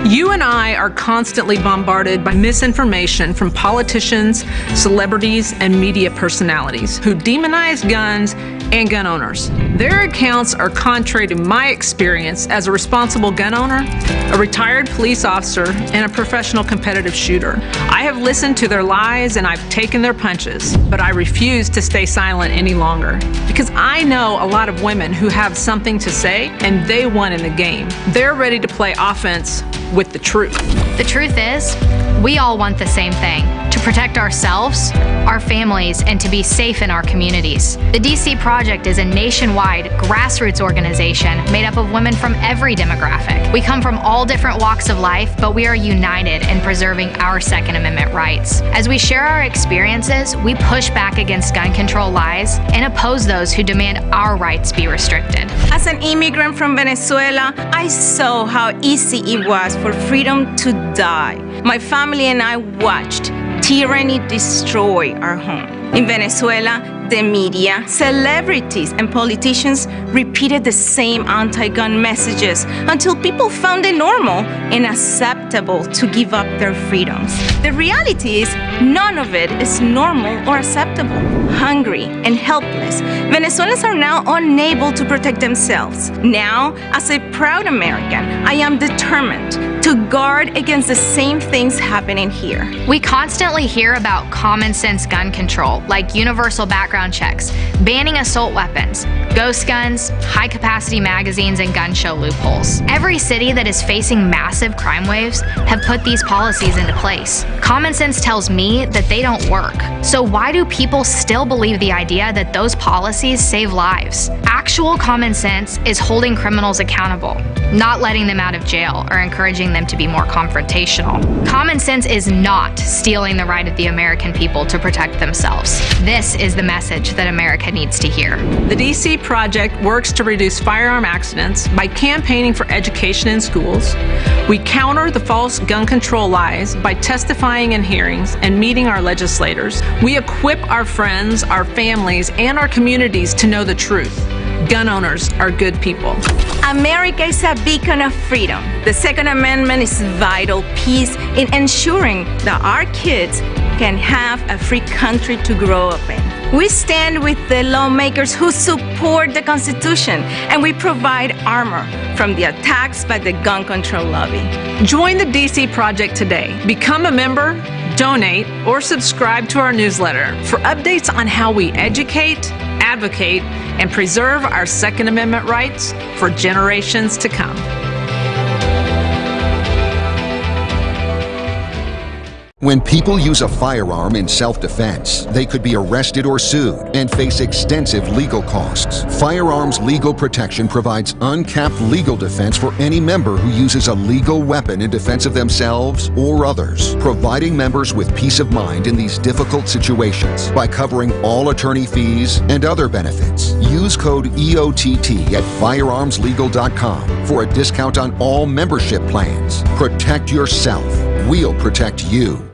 You and I are constantly bombarded by misinformation from politicians, celebrities, and media personalities who demonize guns and gun owners. Their accounts are contrary to my experience as a responsible gun owner, a retired police officer, and a professional competitive shooter. I have listened to their lies and I've taken their punches, but I refuse to stay silent any longer because I know a lot of women who have something to say and they won in the game. They're ready to play offense with the truth. The truth is, we all want the same thing: to protect ourselves, our families, and to be safe in our communities. The DC Project is a nationwide grassroots organization made up of women from every demographic. We come from all different walks of life, but we are united in preserving our Second Amendment rights. As we share our experiences, we push back against gun control lies and oppose those who demand our rights be restricted. As an immigrant from Venezuela, I saw how easy it was for freedom to die. My family and I watched tyranny destroy our home. In Venezuela, the media, celebrities, and politicians repeated the same anti-gun messages until people found it normal and acceptable to give up their freedoms. The reality is, none of it is normal or acceptable. Hungry and helpless, Venezuelans are now unable to protect themselves. Now, as a proud American, I am determined to guard against the same things happening here. We constantly hear about common sense gun control, like universal background checks, banning assault weapons, ghost guns, high-capacity magazines, and gun show loopholes. Every city that is facing massive crime waves have put these policies into place. Common sense tells me that they don't work. So why do people still believe the idea that those policies save lives? Actual common sense is holding criminals accountable, not letting them out of jail or encouraging them to be more confrontational. Common sense is not stealing the right of the American people to protect themselves. This is the message that America needs to hear. The DC Project works to reduce firearm accidents by campaigning for education in schools. We counter the false gun control lies by testifying in hearings and meeting our legislators. We equip our friends, our families, and our communities to know the truth. Gun owners are good people. America is a beacon of freedom. The Second Amendment is vital piece in ensuring that our kids can have a free country to grow up in. We stand with the lawmakers who support the Constitution, and we provide armor from the attacks by the gun control lobby. Join the DC Project today. Become a member, donate, or subscribe to our newsletter for updates on how we educate, advocate, and preserve our Second Amendment rights for generations to come. When people use a firearm in self-defense, they could be arrested or sued and face extensive legal costs. Firearms Legal Protection provides uncapped legal defense for any member who uses a legal weapon in defense of themselves or others, providing members with peace of mind in these difficult situations by covering all attorney fees and other benefits. Use code EOTT at firearmslegal.com for a discount on all membership plans. Protect yourself. We'll protect you.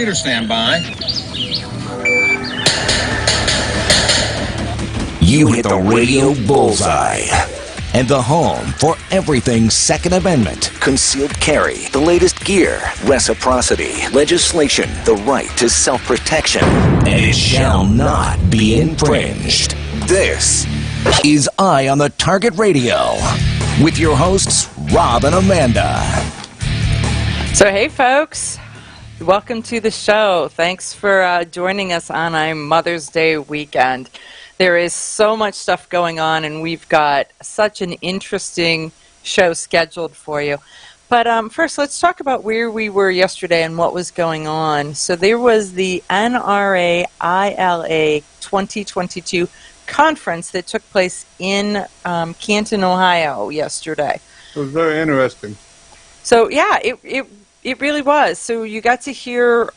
Computer standby. You hit the radio bullseye. And the home for everything Second Amendment. Concealed carry, the latest gear, reciprocity, legislation, the right to self-protection. And it shall not be infringed. This is Eye on the Target Radio with your hosts, Rob and Amanda. So, hey, folks. Welcome to the show. Thanks for joining us on a Mother's Day weekend. There is so much stuff going on, and we've got such an interesting show scheduled for you. But first, let's talk about where we were yesterday and what was going on. So there was the NRA ILA 2022 conference that took place in Canton, Ohio yesterday. It was very interesting. So, yeah, it really was. So you got to hear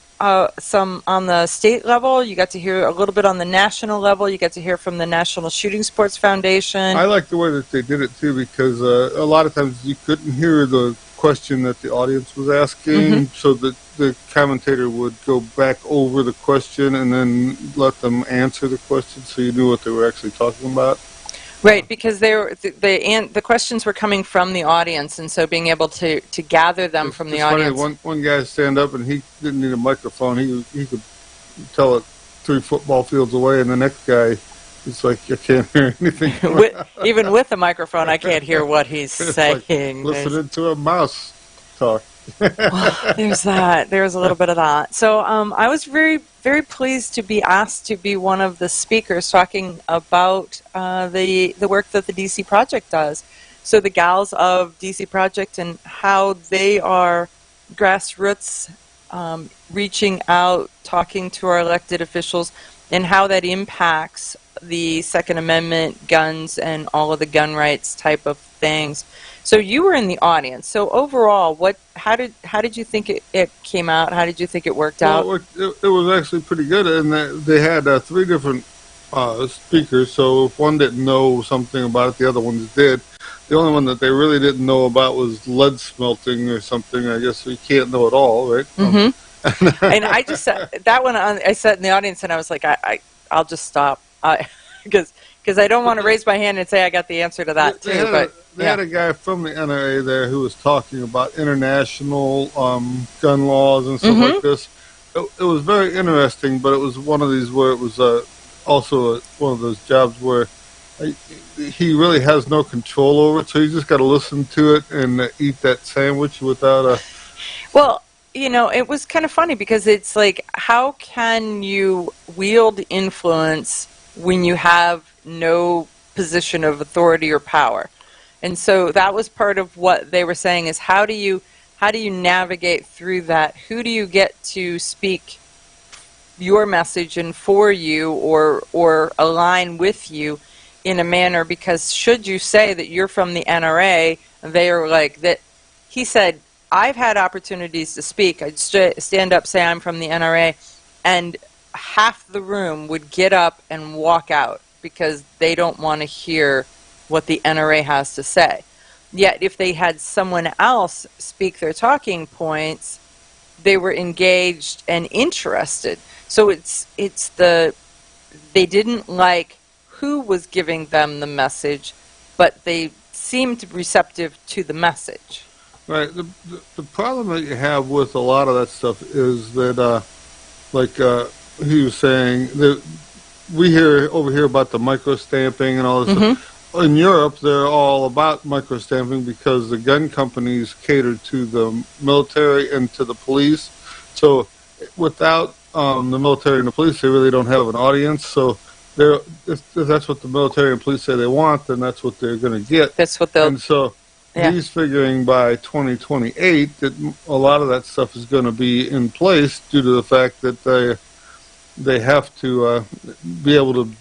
some on the state level. You got to hear a little bit on the national level. You got to hear from the National Shooting Sports Foundation. I like the way that they did it, too, because a lot of times you couldn't hear the question that the audience was asking, so that the commentator would go back over the question and then let them answer the question so you knew what they were actually talking about. Right, because the questions were coming from the audience, and so being able to gather them from the audience. Funny, one guy stand up, and he didn't need a microphone. He could tell it 3 football fields away, and the next guy, it's like, I can't hear anything. Even with a microphone, I can't hear what he's saying. Like listening to a mouse talk. Well, there's that. There's a little bit of that. So I was very, very pleased to be asked to be one of the speakers talking about the work that the DC Project does. So the gals of DC Project and how they are grassroots, reaching out, talking to our elected officials, and how that impacts the Second Amendment, guns, and all of the gun rights type of things. So you were in the audience. So overall, how did you think it came out? How did you think it worked out? It was actually pretty good, and they had 3 different speakers. So if one didn't know something about it, the other ones did. The only one that they really didn't know about was lead smelting or something. I guess we can't know it all, right? And I just that one. I sat in the audience and I was like, I'll just stop because I don't want to raise my hand and say I got the answer to that too. They had a guy from the NRA there who was talking about international gun laws and stuff like this. It was very interesting, but it was one of these where it was also one of those jobs where he really has no control over it, so you just got to listen to it and eat that sandwich without a... Well, it was kind of funny because it's like, how can you wield influence when you have no position of authority or power? And so that was part of what they were saying is how do you navigate through that? Who do you get to speak your message and for you or align with you in a manner? Because should you say that you're from the NRA, they are like that. He said, I've had opportunities to speak. I'd stand up, say I'm from the NRA, and half the room would get up and walk out because they don't want to hear what the NRA has to say. Yet if they had someone else speak their talking points, they were engaged and interested. So they didn't like who was giving them the message, but they seemed receptive to the message. Right. The problem that you have with a lot of that stuff is that, he was saying, that we over here about the microstamping and all this stuff. In Europe, they're all about microstamping because the gun companies cater to the military and to the police. So without the military and the police, they really don't have an audience. So if that's what the military and police say they want, then that's what they're going to get. That's what they'll... And so he's figuring by 2028 that a lot of that stuff is going to be in place due to the fact that they have to be able to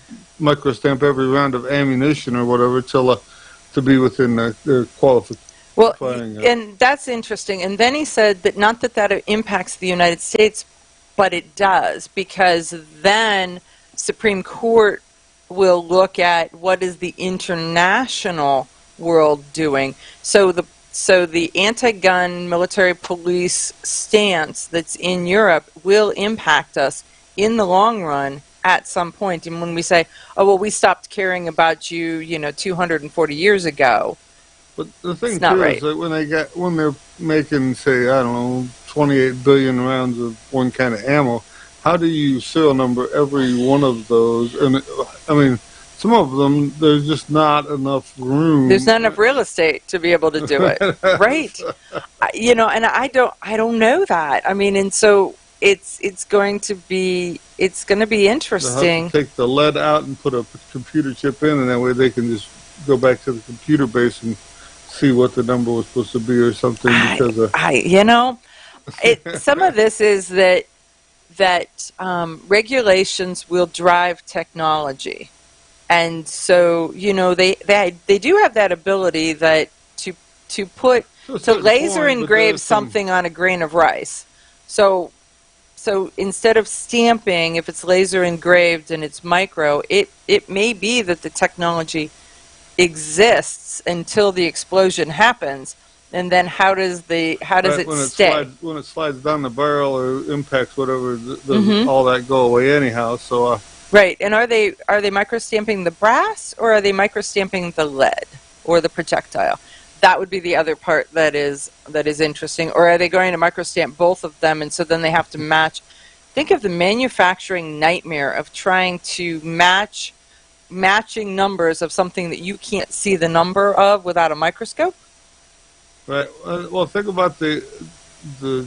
microstamp every round of ammunition or whatever to be within their qualifying. Well, and that's interesting. And then he said that not that impacts the United States, but it does, because then Supreme Court will look at what is the international world doing. So So the anti-gun military police stance that's in Europe will impact us in the long run at some point. And when we say, oh, well, we stopped caring about you, 240 years ago. But the thing It's not too right. is that when they're making, say, I don't know, 28 billion rounds of one kind of ammo, how do you serial number every one of those? And I mean, some of them, there's just not enough room. There's not enough real estate to be able to do it, right? And I don't know that. I mean, and so it's going to be interesting. They'll have to take the lead out and put a computer chip in, and that way they can just go back to the computer base and see what the number was supposed to be or something. Because some of this is that regulations will drive technology. And so, they do have that ability that to laser engrave something on a grain of rice. So instead of stamping, if it's laser engraved and it's micro, it may be that the technology exists until the explosion happens, and then how does it stay? When it slides down the barrel or impacts whatever, all that go away anyhow. So. Right, and are they microstamping the brass, or are they microstamping the lead or the projectile? That would be the other part that is interesting. Or are they going to microstamp both of them, and so then they have to match? Think of the manufacturing nightmare of trying to matching numbers of something that you can't see the number of without a microscope. Right. Well, think about the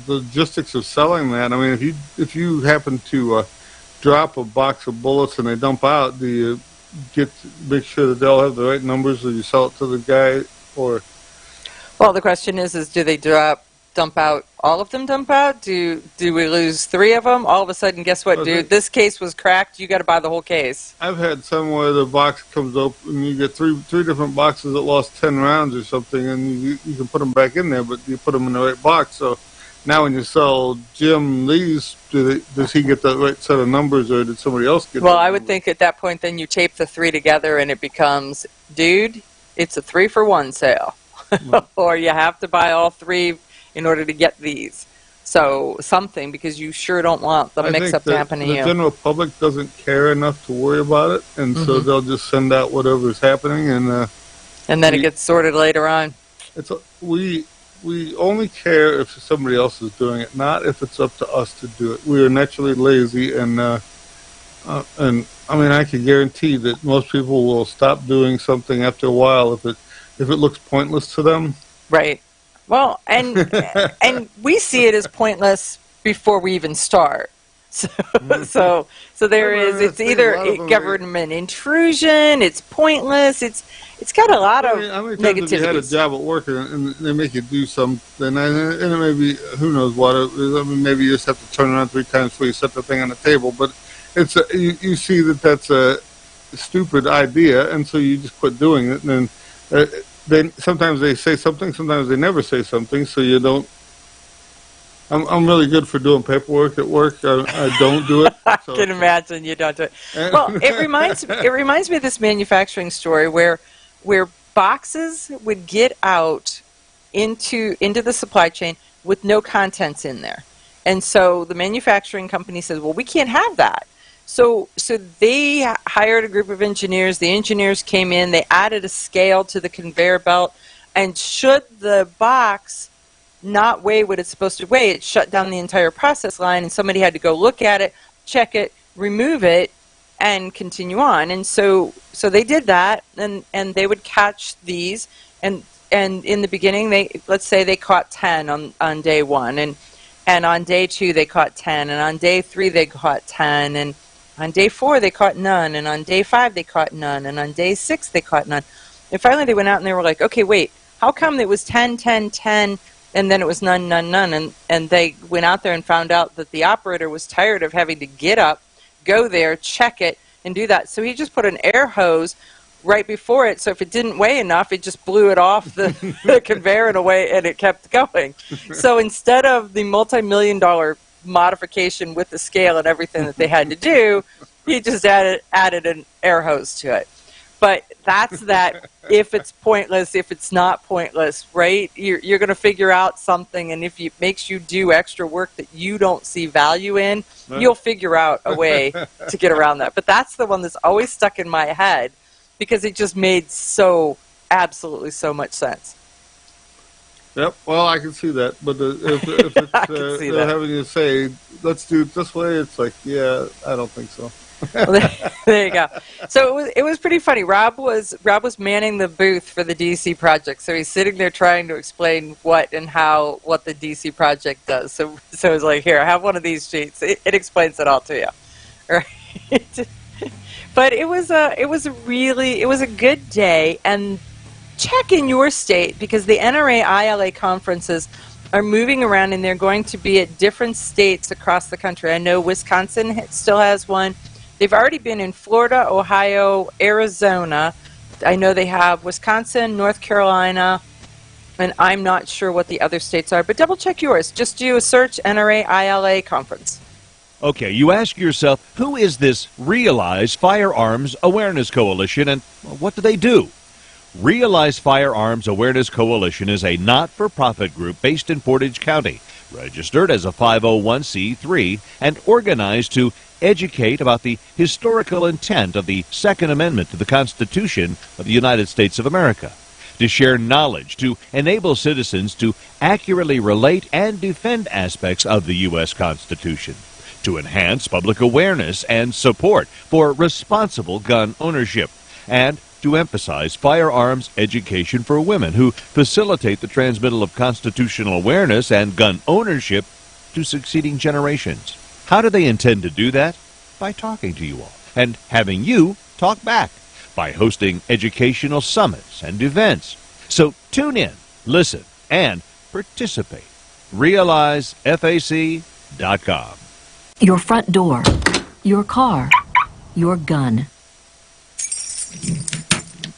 logistics of selling that. I mean, if you happen to drop a box of bullets and they dump out, do you make sure that they all have the right numbers, or you sell it to the guy? Or well, the question is do they dump out all of them? Dump out? Do we lose 3 of them? All of a sudden, guess what, dude? This case was cracked. You got to buy the whole case. I've had some where the box comes open and you get three different boxes that lost 10 rounds or something, and you can put them back in there, but you put them in the right box. So now when you sell Jim these, does he get the right set of numbers, or did somebody else get Well, I would think at that point then you tape the 3 together and it becomes, dude, it's a 3-for-1 sale. Or you have to buy all 3 in order to get these. So something, because you sure don't want the mix-up to happen to you. The general public doesn't care enough to worry about it, and so they'll just send out whatever's happening. And then it gets sorted later on. We only care if somebody else is doing it, not if it's up to us to do it. We are naturally lazy, and I mean, I can guarantee that most people will stop doing something after a while if it looks pointless to them. Right. Well, and we see it as pointless before we even start. So there is. It's either government intrusion. It's pointless. It's got a lot of negativities. You had a job at work and they make you do something, and it may be, who knows what. I mean, maybe you just have to turn around 3 times before you set the thing on the table. But you see that's a stupid idea, and so you just quit doing it. And then sometimes they say something, sometimes they never say something. So you don't. I'm really good for doing paperwork at work. I don't do it. So. I can imagine you don't do it. Well, it reminds me of this manufacturing story where boxes would get out into the supply chain with no contents in there. And so the manufacturing company says, well, we can't have that. So they hired a group of engineers. The engineers came in. They added a scale to the conveyor belt. And should the box not weigh what it's supposed to weigh, it shut down the entire process line, and somebody had to go look at it, check it, remove it, and continue on. And so they did that, and they would catch these, and in the beginning, let's say they caught 10 on day 1, and on day 2 they caught 10, and on day 3 they caught 10, and on day 4 they caught none, and on day 5 they caught none, and on day 6 they caught none. And finally they went out and they were like, okay, wait, how come it was 10, 10, 10, and then it was none, none, none? And they went out there and found out that the operator was tired of having to get up, go there, check it, and do that. So he just put an air hose right before it, so if it didn't weigh enough, it just blew it off the conveyor in a way, and it kept going. So instead of the multi-million-dollar modification with the scale and everything that they had to do, he just added an air hose to it. But that's that. If it's pointless, if it's not pointless, right? You're going to figure out something, and if it makes you do extra work that you don't see value in, you'll figure out a way to get around that. But that's the one that's always stuck in my head because it just made absolutely so much sense. Yep. Well, I can see that, but if it's they're having you say, "Let's do it this way," it's like, yeah, I don't think so. Well, there you go. So it was pretty funny. Rob was manning the booth for the DC project, so he's sitting there trying to explain what the DC project does. So it's like, here, I have one of these sheets. It explains it all to you, right? But it was a good day. And check in your state, because the NRA ILA conferences are moving around, and they're going to be at different states across the country. I know Wisconsin still has one. They've already been in Florida, Ohio, Arizona. I know they have Wisconsin, North Carolina, and I'm not sure what the other states are, but double check yours. Just do a search, NRA ILA conference. Okay, you ask yourself, who is this Realize Firearms Awareness Coalition, and what do they do? Realize Firearms Awareness Coalition is a not-for-profit group based in Portage County, registered as a 501c3, and organized to educate about the historical intent of the Second Amendment to the Constitution of the United States of America, to share knowledge, to enable citizens to accurately relate and defend aspects of the U.S. Constitution, to enhance public awareness and support for responsible gun ownership, and to emphasize firearms education for women who facilitate the transmittal of constitutional awareness and gun ownership to succeeding generations. How do they intend to do that? By talking to you all and having you talk back, by hosting educational summits and events. So tune in, listen, and participate. RealizeFAC.com. Your front door, your car, your gun.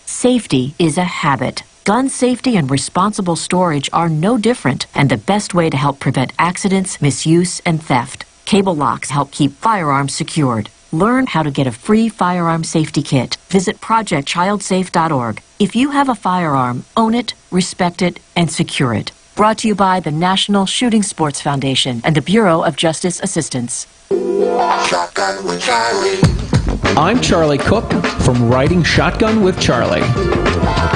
Safety is a habit. Gun safety and responsible storage are no different, and the best way to help prevent accidents, misuse, and theft. Cable locks help keep firearms secured. Learn how to get a free firearm safety kit. Visit projectchildsafe.org. If you have a firearm, own it, respect it, and secure it. Brought to you by the National Shooting Sports Foundation and the Bureau of Justice Assistance. Shotgun with Charlie. I'm Charlie Cook from Riding Shotgun with Charlie.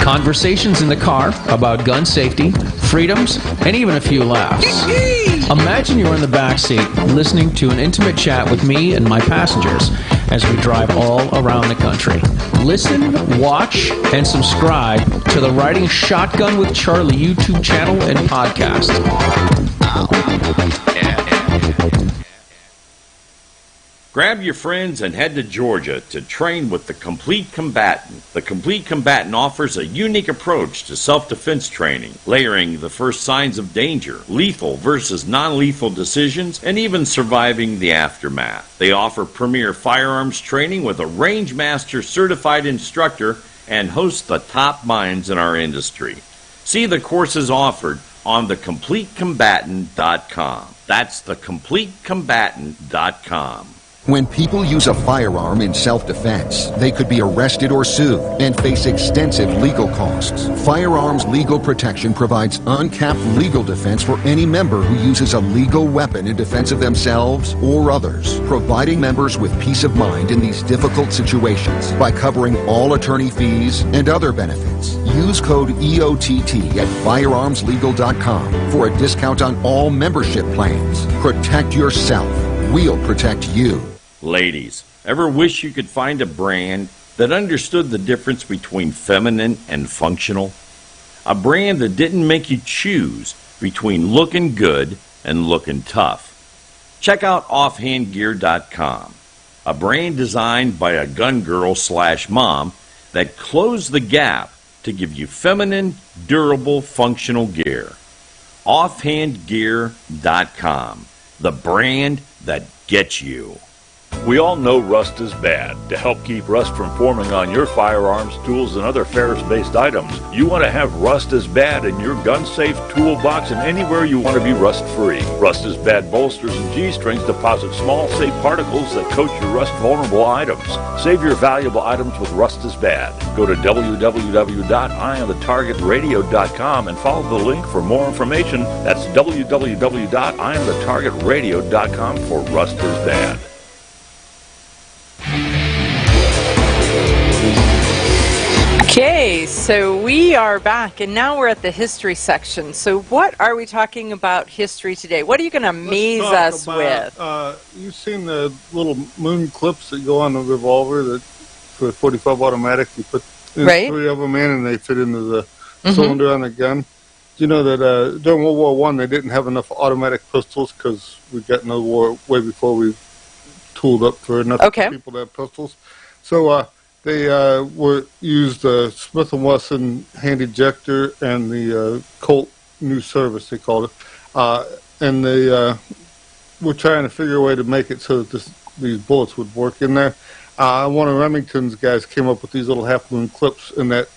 Conversations in the car about gun safety, freedoms, and even a few laughs. Imagine you're in the back seat listening to an intimate chat with me and my passengers as we drive all around the country. Listen, watch, and subscribe to the Riding Shotgun with Charlie YouTube channel and podcast. Grab your friends and head to Georgia to train with the Complete Combatant. The Complete Combatant offers a unique approach to self-defense training, layering the first signs of danger, lethal versus non-lethal decisions, and even surviving the aftermath. They offer premier firearms training with a range master certified instructor and host the top minds in our industry. See the courses offered on thecompletecombatant.com. That's thecompletecombatant.com. When people use a firearm in self-defense, they could be arrested or sued and face extensive legal costs. Firearms Legal Protection provides uncapped legal defense for any member who uses a legal weapon in defense of themselves or others, providing members with peace of mind in these difficult situations by covering all attorney fees and other benefits. Use code EOTT at firearmslegal.com for a discount on all membership plans. Protect yourself. We'll protect you. Ladies, ever wish you could find a brand that understood the difference between feminine and functional? A brand that didn't make you choose between looking good and looking tough. Check out offhandgear.com, a brand designed by a gun girl / mom that closed the gap to give you feminine, durable, functional gear. Offhandgear.com, the brand that gets you. We all know rust is bad. To help keep rust from forming on your firearms, tools, and other ferrous-based items, you want to have Rust is Bad in your gun-safe toolbox and anywhere you want to be rust-free. Rust is Bad bolsters and G-strings deposit small, safe particles that coat your rust-vulnerable items. Save your valuable items with Rust is Bad. Go to www.eyeonthetargetradio.com and follow the link for more information. That's www.eyeonthetargetradio.com for Rust is Bad. Okay, so we are back, and now we're at the history section. So what are we talking about history today? What are you going to amaze us with? You've seen the little moon clips that go on the revolver that for a 45 automatic. You put three of them in, and they fit into the cylinder on the gun. Do you know that during World War I, they didn't have enough automatic pistols because we got into the war way before we tooled up for enough people to have pistols. So they were used Smith & Wesson hand ejector and the Colt New Service, they called it. And they were trying to figure a way to make it so that these bullets would work in there. One of Remington's guys came up with these little half-moon clips, and that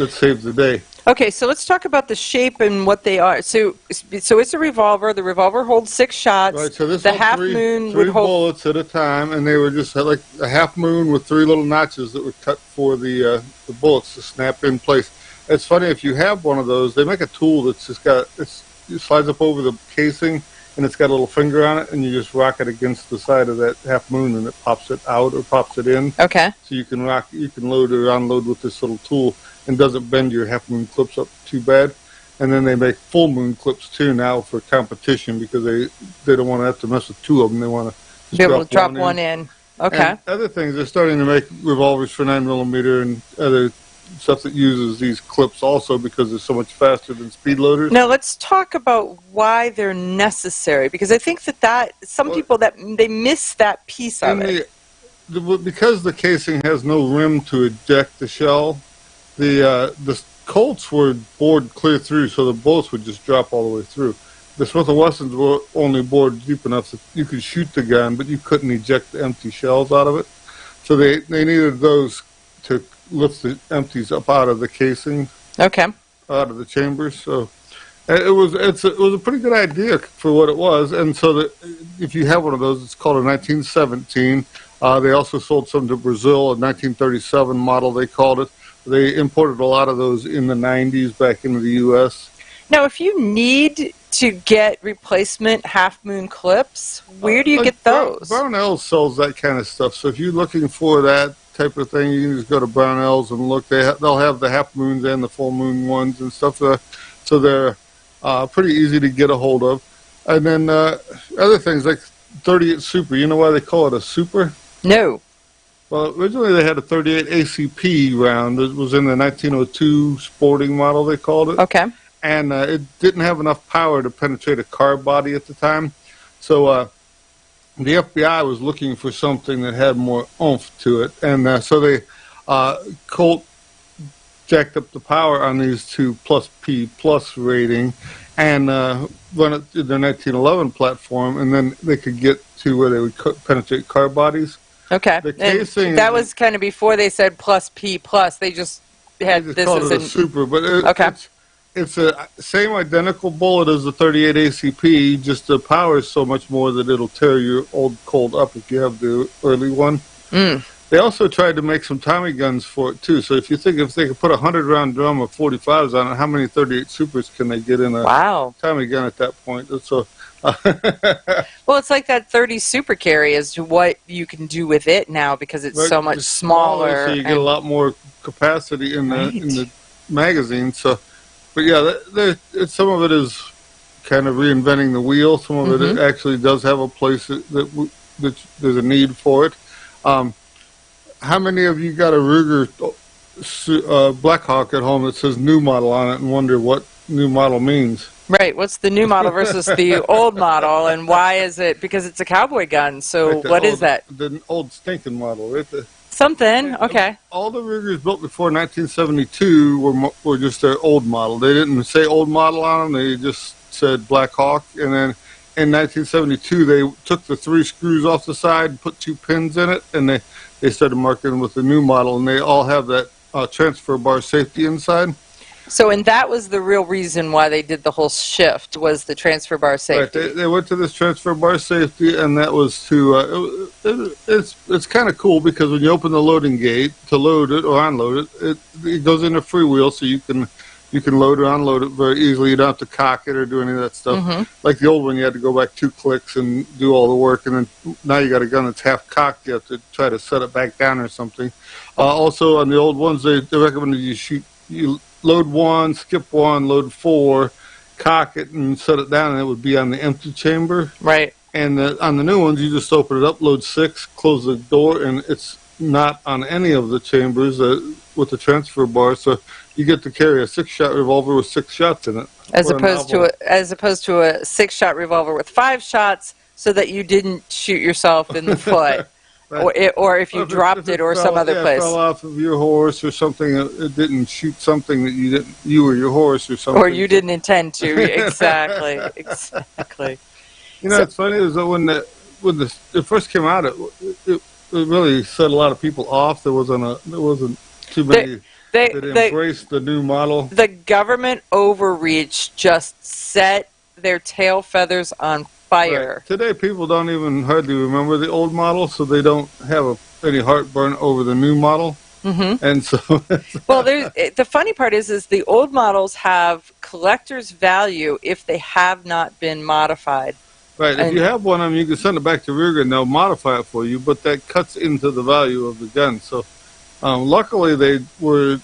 saved the day. Okay, so let's talk about the shape and what they are. So it's a revolver. The revolver holds 6 shots. Right, so this the holds half three moon would hold bullets at a time, and they were just like a half moon with 3 little notches that were cut for the bullets to snap in place. It's funny, if you have one of those, they make a tool that's just it slides up over the casing, and it's got a little finger on it, and you just rock it against the side of that half moon, and it pops it out or pops it in. Okay. So you can load or unload with this little tool, and doesn't bend your half moon clips up too bad. And then they make full moon clips too now for competition because they don't want to have to mess with 2 of them. They want to be able to drop one in. Okay. And other things, they're starting to make revolvers for 9mm and other stuff that uses these clips also because they're so much faster than speed loaders. Now let's talk about why they're necessary, because I think that some people that they miss that piece of it. Because the casing has no rim to eject the shell, the Colts were bored clear through, so the bullets would just drop all the way through. The Smith & Wessons were only bored deep enough that you could shoot the gun, but you couldn't eject the empty shells out of it. So they needed those to lift the empties up out of the casing, out of the chambers. So it was a pretty good idea for what it was. And so that if you have one of those, it's called a 1917. They also sold some to Brazil, a 1937 model they called it. They imported a lot of those in the 90s back into the U.S. Now, if you need to get replacement half-moon clips, where do you get those? Brownells sells that kind of stuff. So if you're looking for that type of thing, you can just go to Brownells and look. They'll have the half-moons and the full-moon ones and stuff. So they're pretty easy to get a hold of. And then other things like 38 Super. You know why they call it a Super? No. Well, originally they had a 38 ACP round. It was in the 1902 sporting model, they called it. Okay. And it didn't have enough power to penetrate a car body at the time. So the FBI was looking for something that had more oomph to it. And so they Colt jacked up the power on these to plus P plus rating and run it through their 1911 platform, and then they could get to where they would penetrate car bodies. Okay. The casing, and that was kind of before they said plus P plus. They just had this called as a Super, but okay. It's a same identical bullet as the 38 ACP, just the power is so much more that it'll tear your old Colt up if you have the early one. They also tried to make some Tommy guns for it too. So if you think if they could put a 100-round drum of 45s on it, how many 38 Supers can they get in a Tommy gun at that point? So well, it's like that 30 Super Carry as to what you can do with it now because it's so much smaller. So you get a lot more capacity in the magazine. So, but yeah, some of it is kind of reinventing the wheel. Some of it actually does have a place that there's a need for it. How many of you got a Ruger Blackhawk at home that says new model on it and wonder what new model means? Right. What's the new model versus the old model, and why is it? Because it's a cowboy gun. So right, is that? The old stinking model, right? Something. Okay. All the Rugers built before 1972 were just their old model. They didn't say old model on them. They just said Blackhawk. And then in 1972, they took the 3 screws off the side, put 2 pins in it, and they started marketing with the new model, and they all have that transfer bar safety inside. So, and that was the real reason why they did the whole shift, was the transfer bar safety. Right, they went to this transfer bar safety, and that was to, it's kind of cool because when you open the loading gate to load it or unload it, it goes into freewheel, so you can load or unload it very easily. You don't have to cock it or do any of that stuff. Mm-hmm. Like the old one, you had to go back 2 clicks and do all the work, and then now you got a gun that's half cocked. You have to try to set it back down or something. Also, on the old ones, they recommended you load 1, skip 1, load 4, cock it, and set it down, and it would be on the empty chamber. Right. And on the new ones, you just open it up, load 6, close the door, and it's not on any of the chambers with the transfer bar. So you get to carry a 6-shot revolver with 6 shots in it. As opposed to a 6-shot revolver with 5 shots, so that you didn't shoot yourself in the foot. Right. Or if you dropped it or some other place. It fell off of your horse or something. It didn't shoot something that you or your horse or something. Or you didn't intend to. Exactly. Exactly. You know, it's funny is that when it first came out, it really set a lot of people off. There wasn't too many that embraced the new model. The government overreach just set their tail feathers on fire. Right. Today, people don't even hardly remember the old model, so they don't have any heartburn over the new model. Mm-hmm. And so, well, the funny part is the old models have collector's value if they have not been modified. Right. If you have one of them, you can send it back to Ruger, and they'll modify it for you. But that cuts into the value of the gun. So, luckily, they were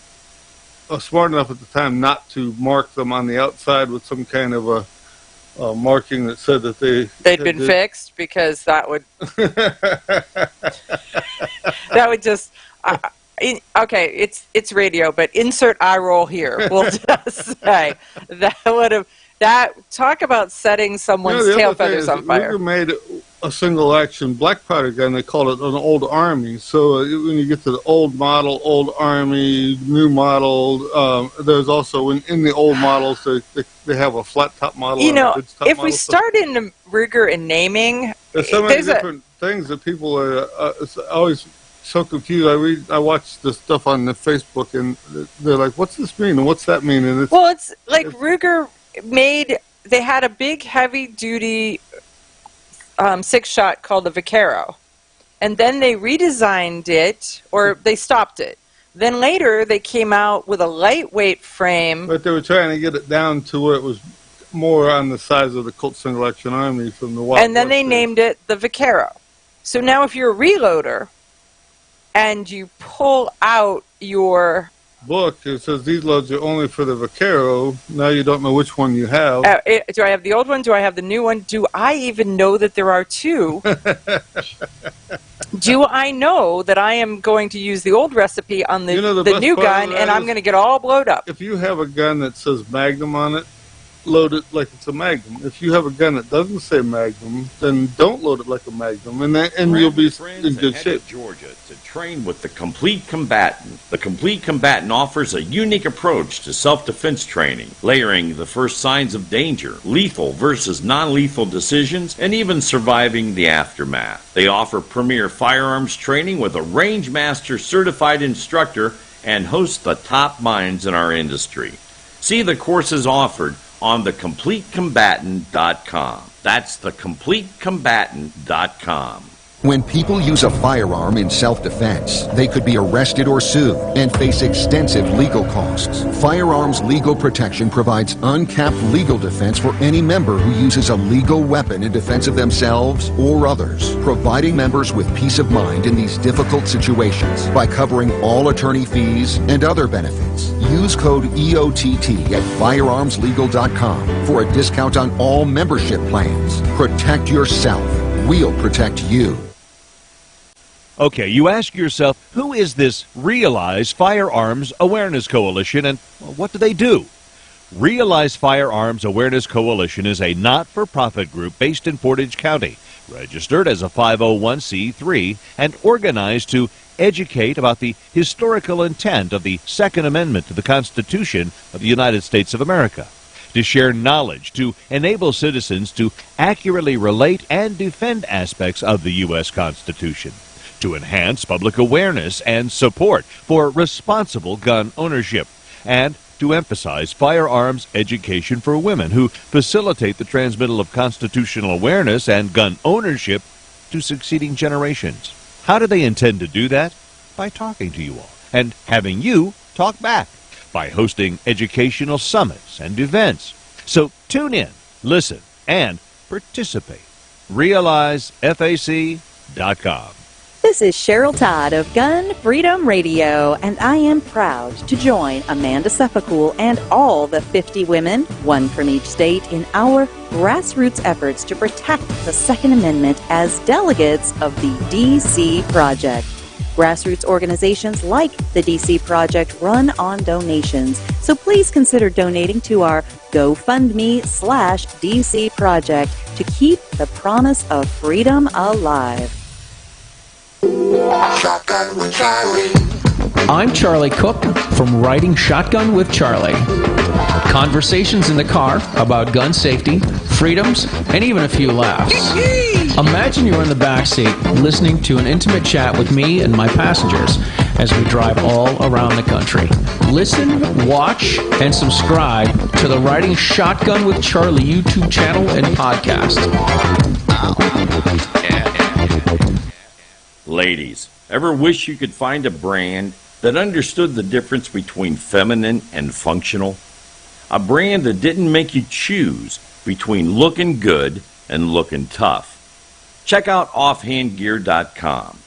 smart enough at the time not to mark them on the outside with some kind of a marking that said that they'd been fixed, because that would that would just okay, it's radio, but insert eye roll here. We'll just say that talk about setting someone's tail feathers on fire. Ruger made a single action black powder gun. They call it an old Army. So when you get to the old model, old Army, new model, there's also in the old models they have a flat top model. You know, if model, we start into rigor in naming, there's so many different things that people are always so confused. I watch this stuff on the Facebook, and they're like, "What's this mean? And what's that mean?" And it's like Ruger they had a big heavy duty 6-shot called the Vaquero, and then they redesigned it, or they stopped it. Then later they came out with a lightweight frame, but they were trying to get it down to where it was more on the size of the Colt Single Action Army from the Wild. And then they named it the Vaquero. So now if you're a reloader and you pull out your book, it says these loads are only for the Vaquero. Now you don't know which one you have. Do I have the old one? Do I have the new one? Do I even know that there are 2? Do I know that I am going to use the old recipe on the new gun, and I'm going to get all blowed up? If you have a gun that says Magnum on it, load it like it's a Magnum. If you have a gun that doesn't say Magnum, then don't load it like a Magnum, and you'll be in good shape. Georgia to train with the Complete Combatant. The Complete Combatant offers a unique approach to self-defense training, layering the first signs of danger, lethal versus non-lethal decisions, and even surviving the aftermath. They offer premier firearms training with a range master certified instructor and host the top minds in our industry. See the courses offered on thecompletecombatant.com. That's thecompletecombatant.com. When people use a firearm in self-defense, they could be arrested or sued and face extensive legal costs. Firearms Legal Protection provides uncapped legal defense for any member who uses a legal weapon in defense of themselves or others, providing members with peace of mind in these difficult situations by covering all attorney fees and other benefits. Use code EOTT at firearmslegal.com for a discount on all membership plans. Protect yourself. We'll protect you. Okay, you ask yourself, who is this Realize Firearms Awareness Coalition, and what do they do? Realize Firearms Awareness Coalition is a not-for-profit group based in Portage County, registered as a 501c3, and organized to educate about the historical intent of the Second Amendment to the Constitution of the United States of America. to share knowledge, to enable citizens to accurately relate and defend aspects of the U.S. Constitution, to enhance public awareness and support for responsible gun ownership, and to emphasize firearms education for women who facilitate the transmittal of constitutional awareness and gun ownership to succeeding generations. How do they intend to do that? By talking to you all and having you talk back, by hosting educational summits and events. So tune in, listen, and participate. RealizeFAC.com. This is Cheryl Todd of Gun Freedom Radio, and I am proud to join Amanda Sefakul and all the 50 women, one from each state, in our grassroots efforts to protect the Second Amendment as delegates of the DC Project. Grassroots organizations like the DC Project run on donations, so please consider donating to our GoFundMe/DC Project to keep the promise of freedom alive. Shotgun with Charlie. I'm Charlie Cook from Riding Shotgun with Charlie. Conversations in the car about gun safety, freedoms, and even a few laughs. Imagine you're in the back seat listening to an intimate chat with me and my passengers as we drive all around the country. Listen, watch, and subscribe to the Riding Shotgun with Charlie YouTube channel and podcast. Ladies, ever wish you could find a brand that understood the difference between feminine and functional? A brand that didn't make you choose between looking good and looking tough. Check out offhandgear.com,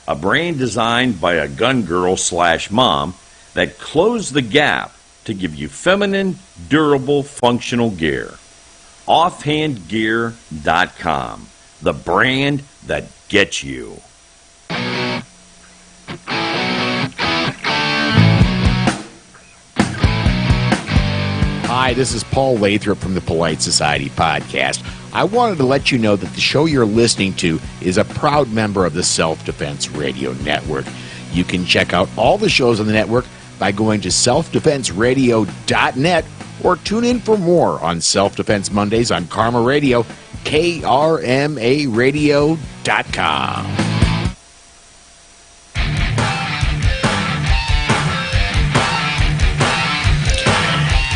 a brand designed by a gun girl/mom that closed the gap to give you feminine, durable, functional gear. Offhandgear.com, the brand that gets you. Hi, this is Paul Lathrop from the Polite Society podcast. I wanted to let you know that the show you're listening to is a proud member of the Self-Defense Radio Network. You can check out all the shows on the network by going to selfdefenseradio.net or tune in for more on Self-Defense Mondays on Karma Radio, krmaradio.com.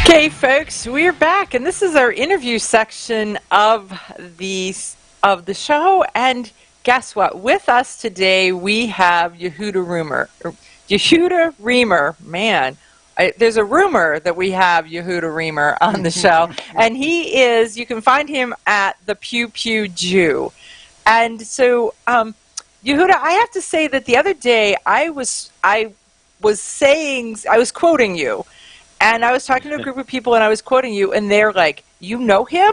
Okay, folks, we're back, and this is our interview section of the show. And guess what? With us today, we have Yehuda Remer. Yehuda Remer, man, there's a rumor that we have Yehuda Remer on the show, and he is. You can find him at the Pew Pew Jew. And so, Yehuda, I have to say that the other day I was quoting you. And I was talking to a group of people, and I was quoting you, and they're like, you know him?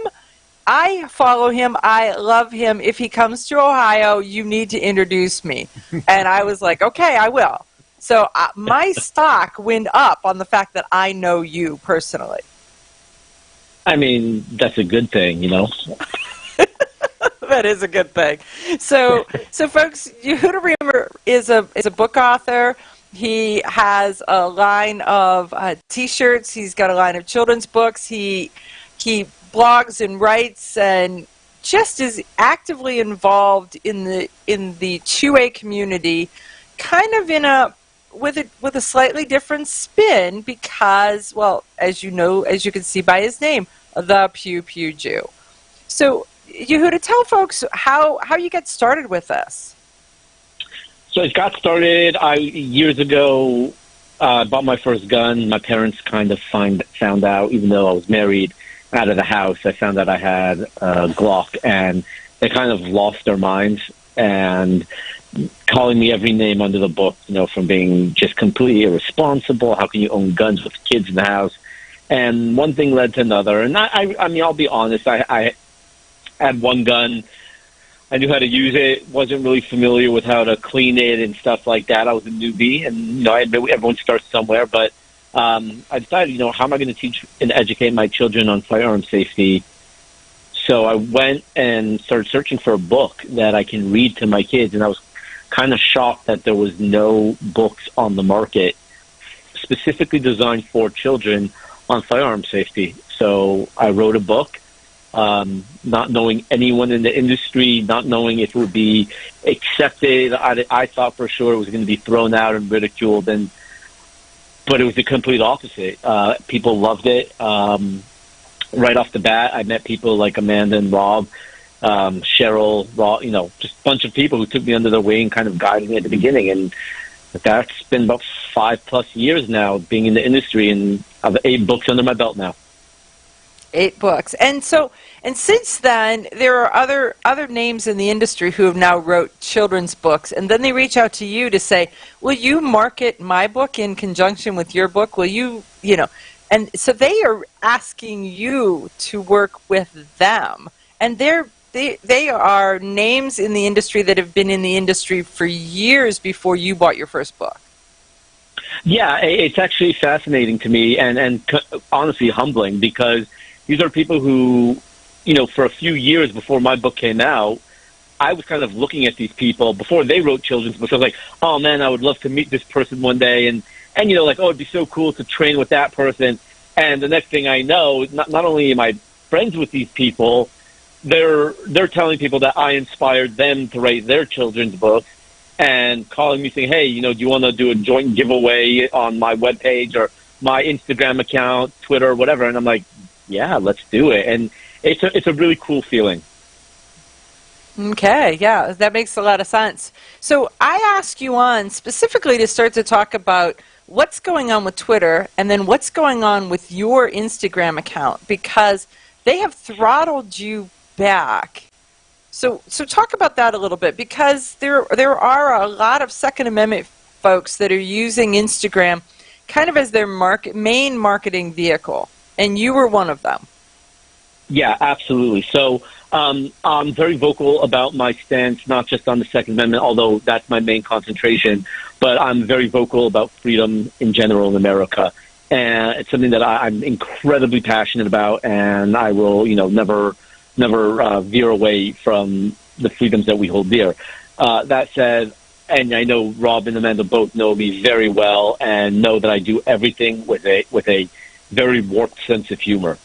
I follow him. I love him. If he comes to Ohio, you need to introduce me. And I was like, okay, I will. So my stock went up on the fact that I know you personally. I mean, that's a good thing, you know? That is a good thing. So folks, Yehuda Remer is a book author. He has a line of T-shirts. He's got a line of children's books. He blogs and writes, and just is actively involved in the 2A community, kind of with a slightly different spin because, well, as you know, as you can see by his name, the Pew Pew Jew. So, Yehuda, tell folks how you got started with this. So it got started years ago. I bought my first gun. My parents kind of found out, even though I was married, out of the house. I found out I had a Glock, and they kind of lost their minds and calling me every name under the book, you know, from being just completely irresponsible. How can you own guns with kids in the house? And one thing led to another. And I mean, I'll be honest, I had one gun. I knew how to use it, wasn't really familiar with how to clean it and stuff like that. I was a newbie, and, you know, everyone starts somewhere. But I decided, you know, how am I going to teach and educate my children on firearm safety? So I went and started searching for a book that I can read to my kids, and I was kind of shocked that there was no books on the market specifically designed for children on firearm safety. So I wrote a book, not knowing anyone in the industry, not knowing if it would be accepted. I thought for sure it was going to be thrown out and ridiculed, but it was the complete opposite. People loved it. Right off the bat, I met people like Amanda and Rob, Cheryl, Rob, just a bunch of people who took me under their wing, kind of guided me at the beginning. And that's been about 5+ years now being in the industry, and I have 8 books under my belt now. 8 books. And since then, there are other names in the industry who have now wrote children's books, and then they reach out to you to say, will you market my book in conjunction with your book? Will you, and so they are asking you to work with them. And they are names in the industry that have been in the industry for years before you bought your first book. Yeah, it's actually fascinating to me and honestly humbling, because these are people who, for a few years before my book came out, I was kind of looking at these people before they wrote children's books. I was like, oh man, I would love to meet this person one day. And like, oh, it'd be so cool to train with that person. And the next thing I know, not only am I friends with these people, they're telling people that I inspired them to write their children's books and calling me saying, hey, do you want to do a joint giveaway on my webpage or my Instagram account, Twitter, whatever? And I'm like, yeah, let's do it. And it's a really cool feeling. Okay, yeah, that makes a lot of sense. So I asked you on specifically to start to talk about what's going on with Twitter and then what's going on with your Instagram account, because they have throttled you back. So talk about that a little bit, because there are a lot of Second Amendment folks that are using Instagram kind of as their main marketing vehicle, and you were one of them. Yeah, absolutely. So I'm very vocal about my stance, not just on the Second Amendment, although that's my main concentration, but I'm very vocal about freedom in general in America. And it's something that I'm incredibly passionate about, and I will, never veer away from the freedoms that we hold dear. That said, and I know Rob and Amanda both know me very well and know that I do everything with a very warped sense of humor.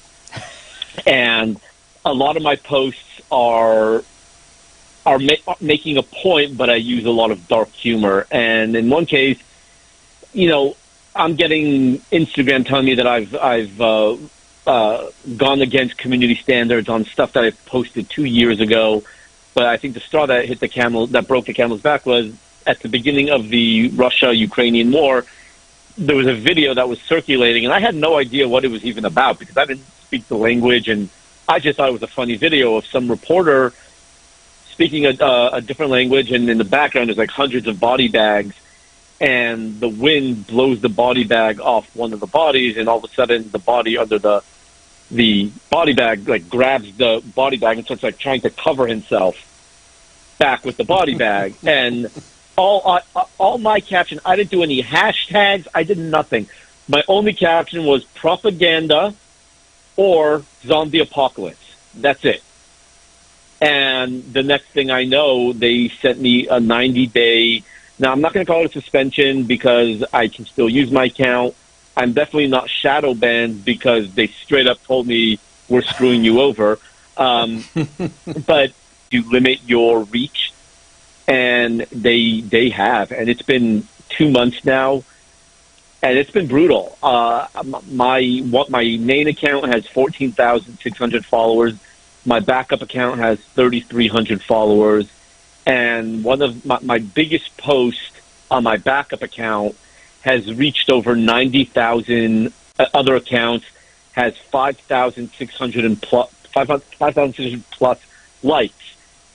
And a lot of my posts are making a point, but I use a lot of dark humor. And in one case, I'm getting Instagram telling me that I've gone against community standards on stuff that I posted 2 years ago. But I think the straw that broke the camel's back was at the beginning of the Russia-Ukrainian war, there was a video that was circulating, and I had no idea what it was even about because I didn't speak the language, and I just thought it was a funny video of some reporter speaking a different language, and in the background there's like hundreds of body bags, and the wind blows the body bag off one of the bodies, and all of a sudden the body under the body bag like grabs the body bag and starts like trying to cover himself back with the body bag. And all my caption, I didn't do any hashtags, I did nothing. My only caption was propaganda or zombie apocalypse. That's it. And the next thing I know, they sent me a 90-day. Now, I'm not going to call it a suspension because I can still use my account. I'm definitely not shadow banned because they straight up told me we're screwing you over. But you limit your reach, and they have. And it's been 2 months now, and it's been brutal. My main account has 14,600 followers. My backup account has 3,300 followers. And one of my biggest posts on my backup account has reached over 90,000. Other accounts has 5,600 plus likes.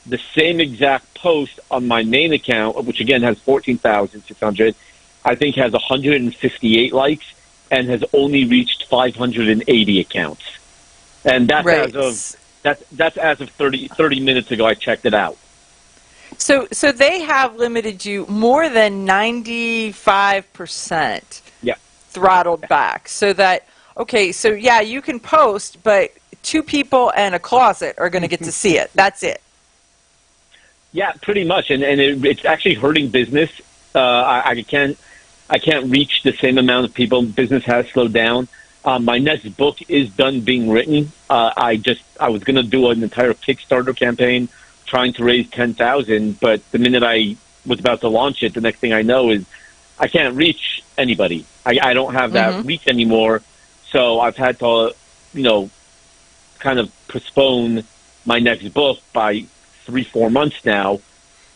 The same exact post on my main account, which again has 14,600, I think has 158 likes and has only reached 580 accounts. And that's right. That's as of 30 minutes ago. I checked it out. So they have limited you more than 95%. Yeah. Throttled back. So that, okay, so yeah, you can post, but 2 people and a closet are going to get to see it. That's it. Yeah, pretty much, and it's actually hurting business. I can't reach the same amount of people. Business has slowed down. My next book is done being written. I was going to do an entire Kickstarter campaign trying to raise $10,000, but the minute I was about to launch it, the next thing I know is I can't reach anybody. I don't have that reach anymore, so I've had to, kind of postpone my next book by 3-4 months now,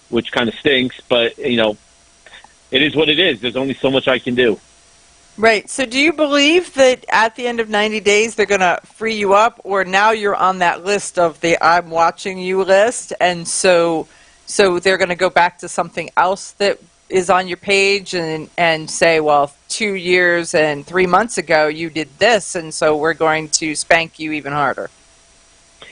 which kind of stinks, but, it is what it is. There's only so much I can do. Right. So do you believe that at the end of 90 days they're going to free you up, or now you're on that list of the I'm watching you list, and so they're going to go back to something else that is on your page and say, well, 2 years and 3 months ago you did this, and so we're going to spank you even harder?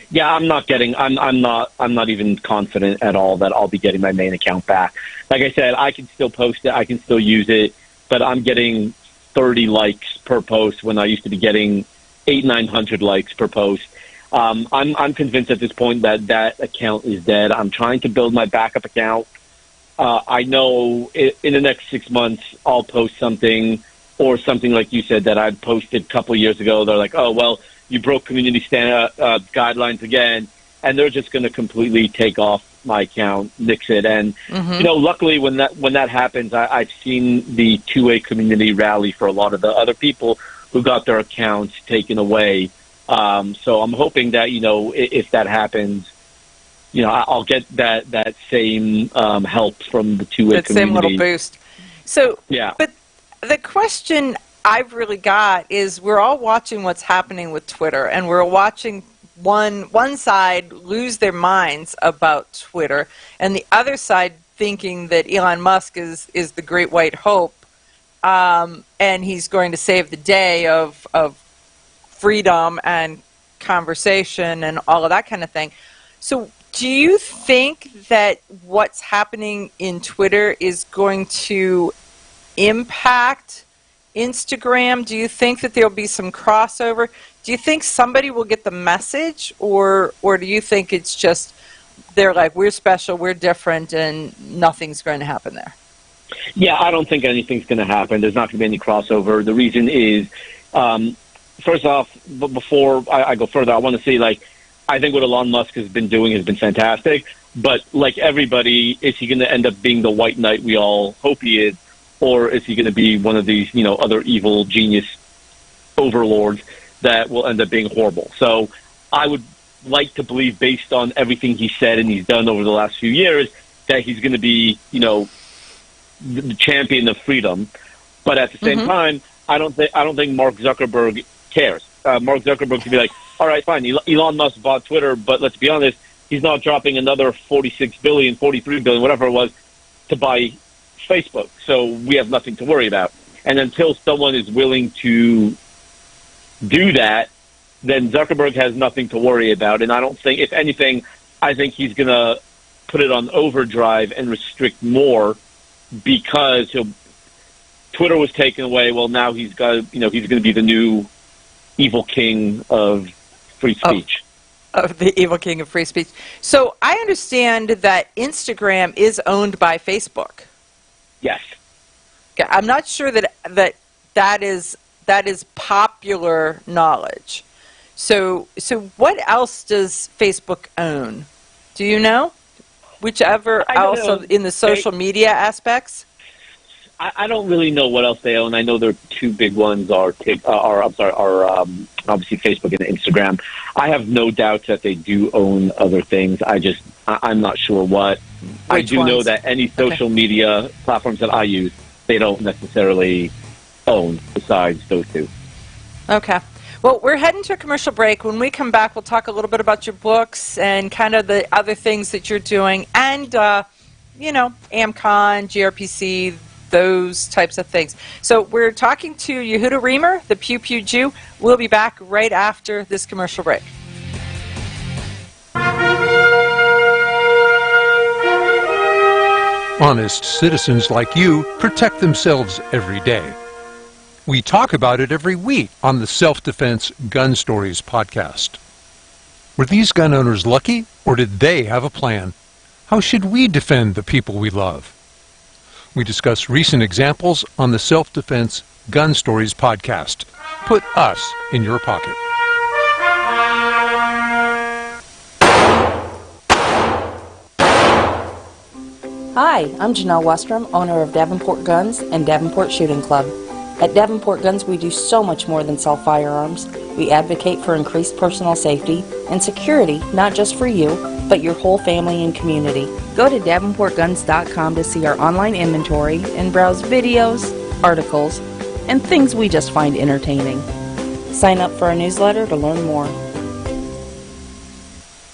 Yeah, I'm not even confident at all that I'll be getting my main account back. Like I said, I can still post it, I can still use it, but I'm getting 30 likes per post when I used to be getting 800-900 likes per post. I'm convinced at this point that account is dead. I'm trying to build my backup account. I know in the next 6 months I'll post something, or something like you said that I posted a couple of years ago. They're like, oh, well, you broke community guidelines again, and they're just going to completely take off my account, nix it. And luckily when that happens, I've seen the 2A community rally for a lot of the other people who got their accounts taken away. So I'm hoping that if that happens, I'll get that same help from the 2A community. That same little boost. So yeah, but the question I've really got is, we're all watching what's happening with Twitter, and we're watching one side lose their minds about Twitter, and the other side thinking that Elon Musk is the great white hope, and he's going to save the day of freedom and conversation and all of that kind of thing. So do you think that what's happening in Twitter is going to impact Instagram? Do you think that there'll be some crossover? Do you think somebody will get the message, or do you think it's just they're like, we're special, we're different, and nothing's going to happen there? Yeah, I don't think anything's going to happen. There's not going to be any crossover. The reason is, first off, before I go further, I want to say, I think what Elon Musk has been doing has been fantastic. But like everybody, is he going to end up being the white knight we all hope he is, or is he going to be one of these, other evil genius overlords that will end up being horrible? So I would like to believe, based on everything he said and he's done over the last few years, that he's going to be, the champion of freedom. But at the same time, I don't think Mark Zuckerberg cares. Mark Zuckerberg could be like, all right, fine, Elon Musk bought Twitter, but let's be honest, he's not dropping another $46 billion, $43 billion, whatever it was, to buy Facebook. So we have nothing to worry about. And until someone is willing to do that, then Zuckerberg has nothing to worry about. And I don't think, if anything, I think he's going to put it on overdrive and restrict more, because Twitter was taken away. Well, now he's got, he's going to be the new evil king of free speech. Of the evil king of free speech. So I understand that Instagram is owned by Facebook. Yes. Okay, I'm not sure that is popular knowledge. So what else does Facebook own? Do you know? Whichever else in the social media aspects? I don't really know what else they own. I know their two big ones are obviously Facebook and Instagram. I have no doubts that they do own other things. I'm not sure what. I do know that any social media platforms that I use, they don't necessarily own, besides those two. Okay. Well, we're heading to a commercial break. When we come back, we'll talk a little bit about your books and kind of the other things that you're doing, and, AmCon, GRPC, those types of things. So we're talking to Yehuda Remer, the Pew Pew Jew. We'll be back right after this commercial break. Honest citizens like you protect themselves every day. We talk about it every week on the Self-Defense Gun Stories podcast. Were these gun owners lucky, or did they have a plan? How should we defend the people we love? We discuss recent examples on the Self-Defense Gun Stories podcast. put us in your pocket. Hi, I'm Janelle Westrom, owner of Davenport Guns and Davenport Shooting Club. At Davenport Guns, we do so much more than sell firearms. We advocate for increased personal safety and security, not just for you, but your whole family and community. Go to davenportguns.com to see our online inventory and browse videos, articles, and things we just find entertaining. Sign up for our newsletter to learn more.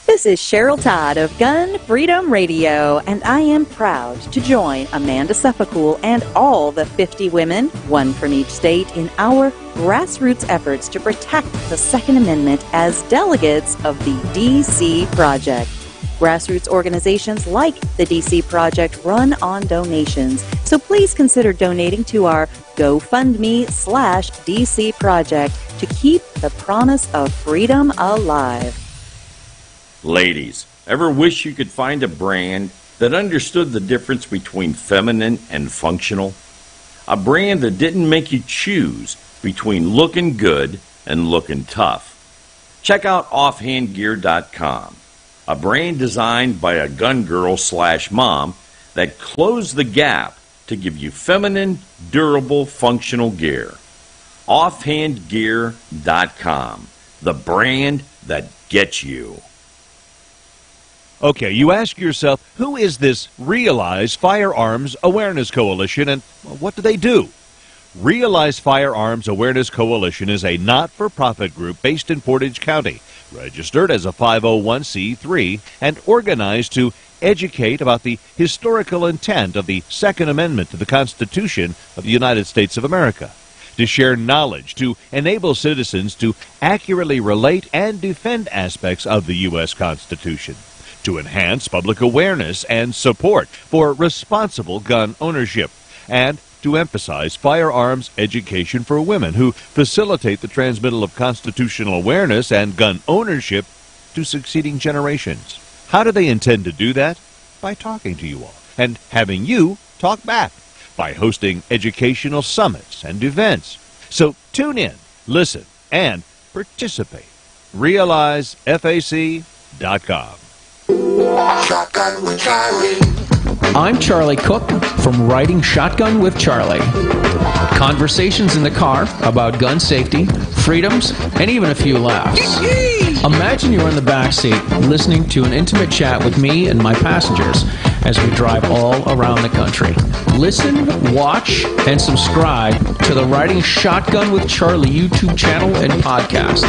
This is Cheryl Todd of Gun Freedom Radio, and I am proud to join Amanda Suffolk and all the 50 women, one from each state, in our grassroots efforts to protect the Second Amendment as delegates of the DC Project. Grassroots organizations like the DC Project run on donations, so please consider donating to our GoFundMe/DC Project to keep the promise of freedom alive. Ladies, ever wish you could find a brand that understood the difference between feminine and functional? A brand that didn't make you choose between looking good and looking tough? Check out offhandgear.com, a brand designed by a gun girl/mom that closed the gap to give you feminine, durable, functional gear. Offhandgear.com, the brand that gets you. Okay, you ask yourself, who is this Realize Firearms Awareness Coalition, and what do they do? Realize Firearms Awareness Coalition is a not-for-profit group based in Portage County, registered as a 501c3, and organized to educate about the historical intent of the Second Amendment to the Constitution of the United States of America, to share knowledge, to enable citizens to accurately relate and defend aspects of the U.S. Constitution, to enhance public awareness and support for responsible gun ownership, and to emphasize firearms education for women who facilitate the transmittal of constitutional awareness and gun ownership to succeeding generations. How do they intend to do that? By talking to you all and having you talk back, by hosting educational summits and events. So tune in, listen, and participate. RealizeFAC.com. Shotgun with Charlie. I'm Charlie Cook from Riding Shotgun with Charlie. Conversations in the car about gun safety, freedoms, and even a few laughs. Imagine you're in the back seat listening to an intimate chat with me and my passengers as we drive all around the country. Listen, watch, and subscribe to the Riding Shotgun with Charlie YouTube channel and podcast.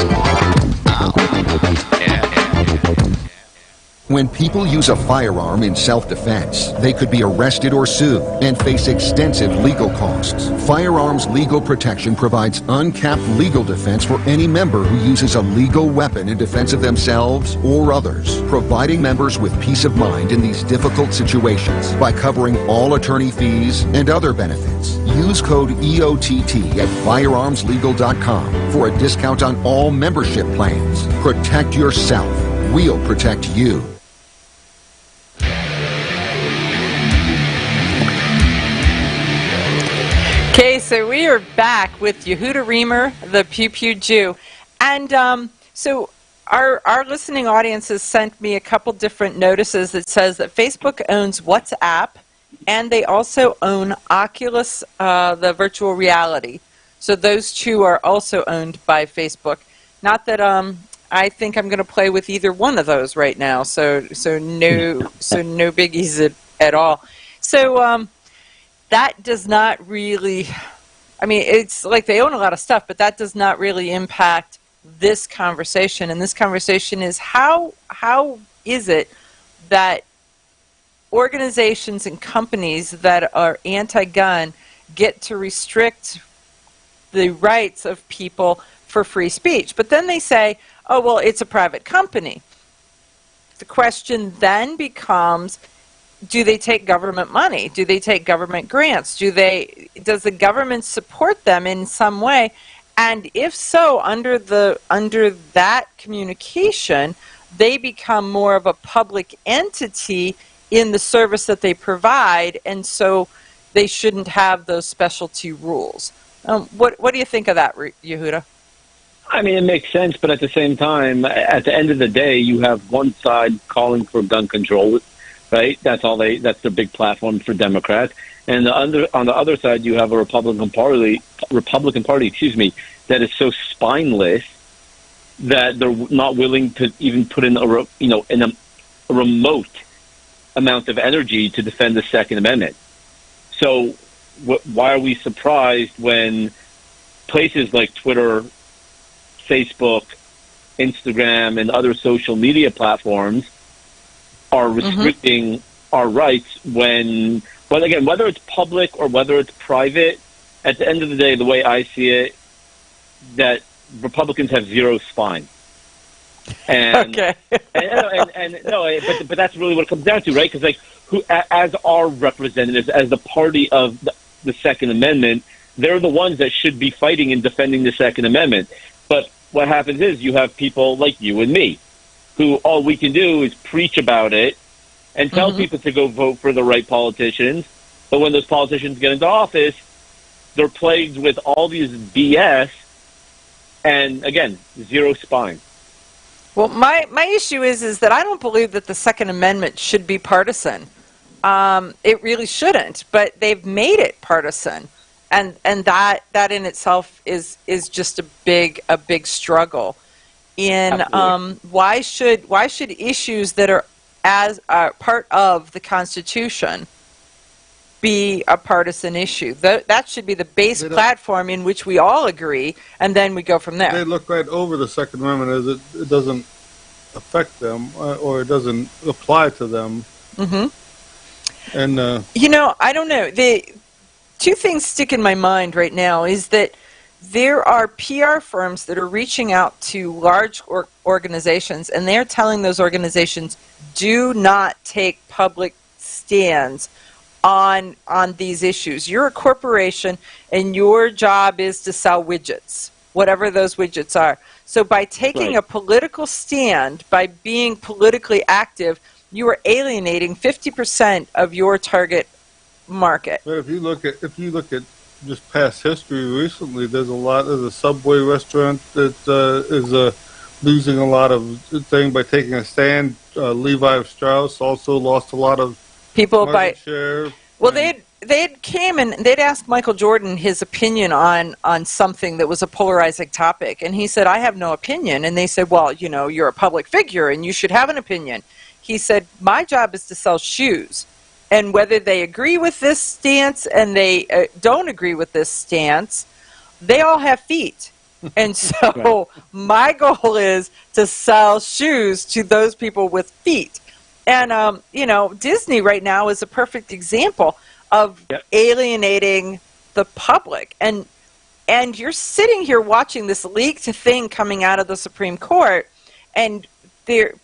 When people use a firearm in self-defense, they could be arrested or sued and face extensive legal costs. Firearms Legal Protection provides uncapped legal defense for any member who uses a legal weapon in defense of themselves or others, providing members with peace of mind in these difficult situations by covering all attorney fees and other benefits. Use code EOTT at firearmslegal.com for a discount on all membership plans. Protect yourself. We'll protect you. Okay, so we are back with Yehuda Remer, the Pew Pew Jew. And so our listening audience has sent me a couple different notices that says that Facebook owns WhatsApp, and they also own Oculus, the virtual reality. So those two are also owned by Facebook. Not that I think I'm going to play with either one of those right now. So no biggies at all. So that does not really, I mean, it's like they own a lot of stuff, but that does not really impact this conversation. And this conversation is how is it that organizations and companies that are anti-gun get to restrict the rights of people for free speech? But then they say, oh, well, it's a private company. The question then becomes, do they take government money? Do they take government grants? Does the government support them in some way? And if so, under that communication, they become more of a public entity in the service that they provide, and so they shouldn't have those specialty rules. What do you think of that, Yehuda? I mean, it makes sense, but at the same time, at the end of the day, you have one side calling for gun control, right? That's the big platform for Democrats. And on the other side, you have a Republican Party, that is so spineless that they're not willing to even put in a remote amount of energy to defend the Second Amendment. So why are we surprised when places like Twitter, Facebook, Instagram, and other social media platforms are restricting our rights when, well, again, whether it's public or whether it's private, at the end of the day, the way I see it, that Republicans have zero spine. And, okay. but that's really what it comes down to, right? Because as our representatives, as the party of the Second Amendment, they're the ones that should be fighting and defending the Second Amendment. But what happens is you have people like you and me, who all we can do is preach about it and tell people to go vote for the right politicians. But when those politicians get into office, they're plagued with all these BS and, again, zero spine. Well, my issue is that I don't believe that the Second Amendment should be partisan. It really shouldn't, but they've made it partisan, and that in itself is just a big struggle. In why should issues that are as part of the Constitution be a partisan issue? That should be the base platform in which we all agree, and then we go from there. They look right over the Second Amendment as it doesn't affect them or it doesn't apply to them. And I don't know. The two things stick in my mind right now is that there are PR firms that are reaching out to large organizations, and they're telling those organizations, do not take public stands on these issues. You're a corporation, and your job is to sell widgets, whatever those widgets are. So by taking a political stand, by being politically active, you are alienating 50% of your target market. But if you look at just past history recently, there's a Subway restaurant that is losing a lot of thing by taking a stand. Levi Strauss also lost a lot of people market share. Well, they came and they'd asked Michael Jordan his opinion on something that was a polarizing topic, and he said, I have no opinion. And they said, well, you're a public figure and you should have an opinion. He said, my job is to sell shoes, and whether they agree with this stance and they don't agree with this stance, they all have feet. And so my goal is to sell shoes to those people with feet. And, Disney right now is a perfect example of alienating the public. And you're sitting here watching this leaked thing coming out of the Supreme Court, and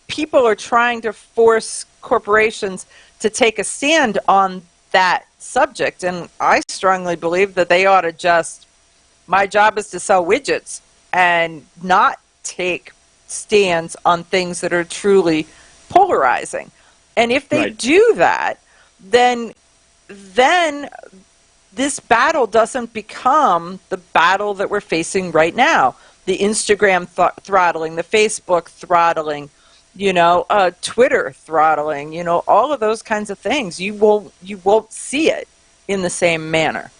people are trying to force corporations to take a stand on that subject. And I strongly believe that they ought to my job is to sell widgets and not take stands on things that are truly polarizing. And if they do that, then this battle doesn't become the battle that we're facing right now. The Instagram throttling, the Facebook throttling, Twitter throttling, all of those kinds of things. You won't see it in the same manner.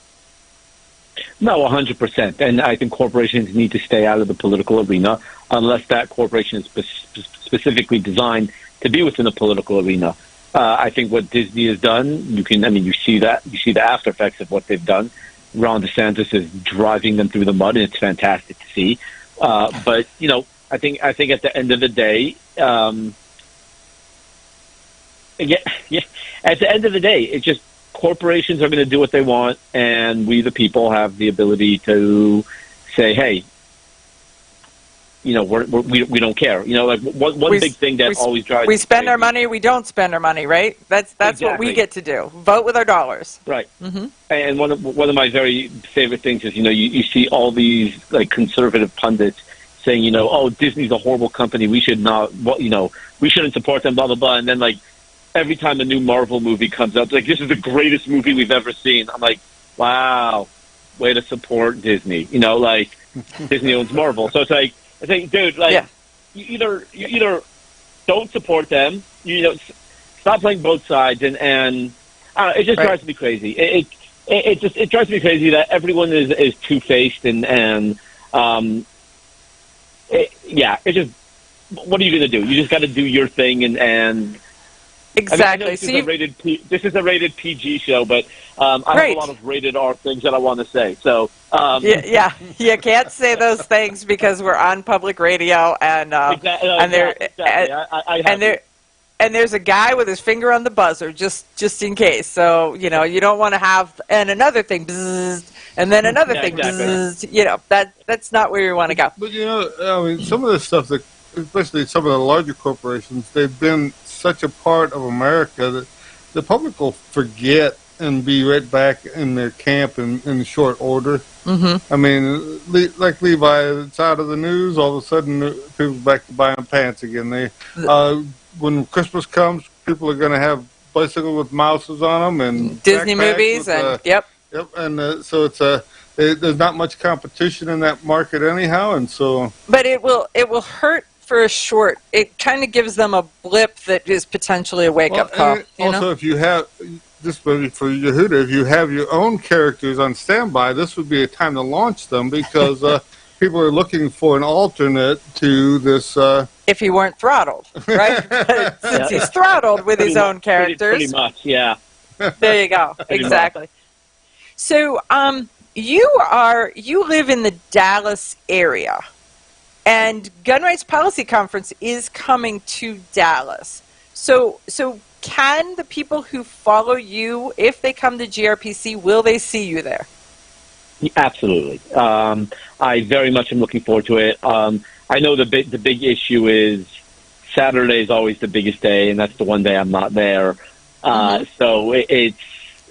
No, 100%. And I think corporations need to stay out of the political arena unless that corporation is specifically designed to be within the political arena. I think what Disney has done, you see the after effects of what they've done. Ron DeSantis is driving them through the mud, and it's fantastic to see. But I think at the end of the day, at the end of the day, it's just corporations are going to do what they want, and we, the people, have the ability to say, hey, we don't care. One big thing that always drives we spend our money, we don't spend our money, right? That's exactly what we get to do. Vote with our dollars. Right. And one of my very favorite things is you see all these conservative pundits saying oh, Disney's a horrible company, we should not we shouldn't support them, blah blah blah, and then every time a new Marvel movie comes out, this is the greatest movie we've ever seen. I'm like, wow. way to support Disney. Like Disney owns Marvel, so it's like, dude, like you either don't support them, stop playing both sides, and it just drives me crazy. It drives me crazy that everyone is two-faced and it just, what are you going to do? You just got to do your thing and exactly. I know this is a rated PG show, but I have a lot of rated R things that I want to say. So you can't say those things because we're on public radio, and there's a guy with his finger on the buzzer just in case. So you don't want to have another thing, bzzz, and then another thing, bzzz, that's not where you want to go. But some of the stuff that, especially some of the larger corporations, they've been such a part of America that the public will forget and be right back in their camp in short order. Mm-hmm. I mean, like Levi, it's out of the news. All of a sudden, people are back to buying pants again. When Christmas comes, people are going to have bicycles with mouses on them and Disney movies, yep. And so it's there's not much competition in that market anyhow, and so. But it will hurt for a short. It kind of gives them a blip that is potentially a wake-up call. Also, if you have this movie for Yehuda, if you have your own characters on standby, this would be a time to launch them because people are looking for an alternate to this. If he weren't throttled, right? Since he's throttled with his own characters. Pretty much, yeah. There you go. Exactly. So, you live in the Dallas area, and Gun Rights Policy Conference is coming to Dallas. So can the people who follow you, if they come to GRPC, will they see you there? Absolutely. I very much am looking forward to it. I know the big issue is Saturday is always the biggest day, and that's the one day I'm not there. So it's,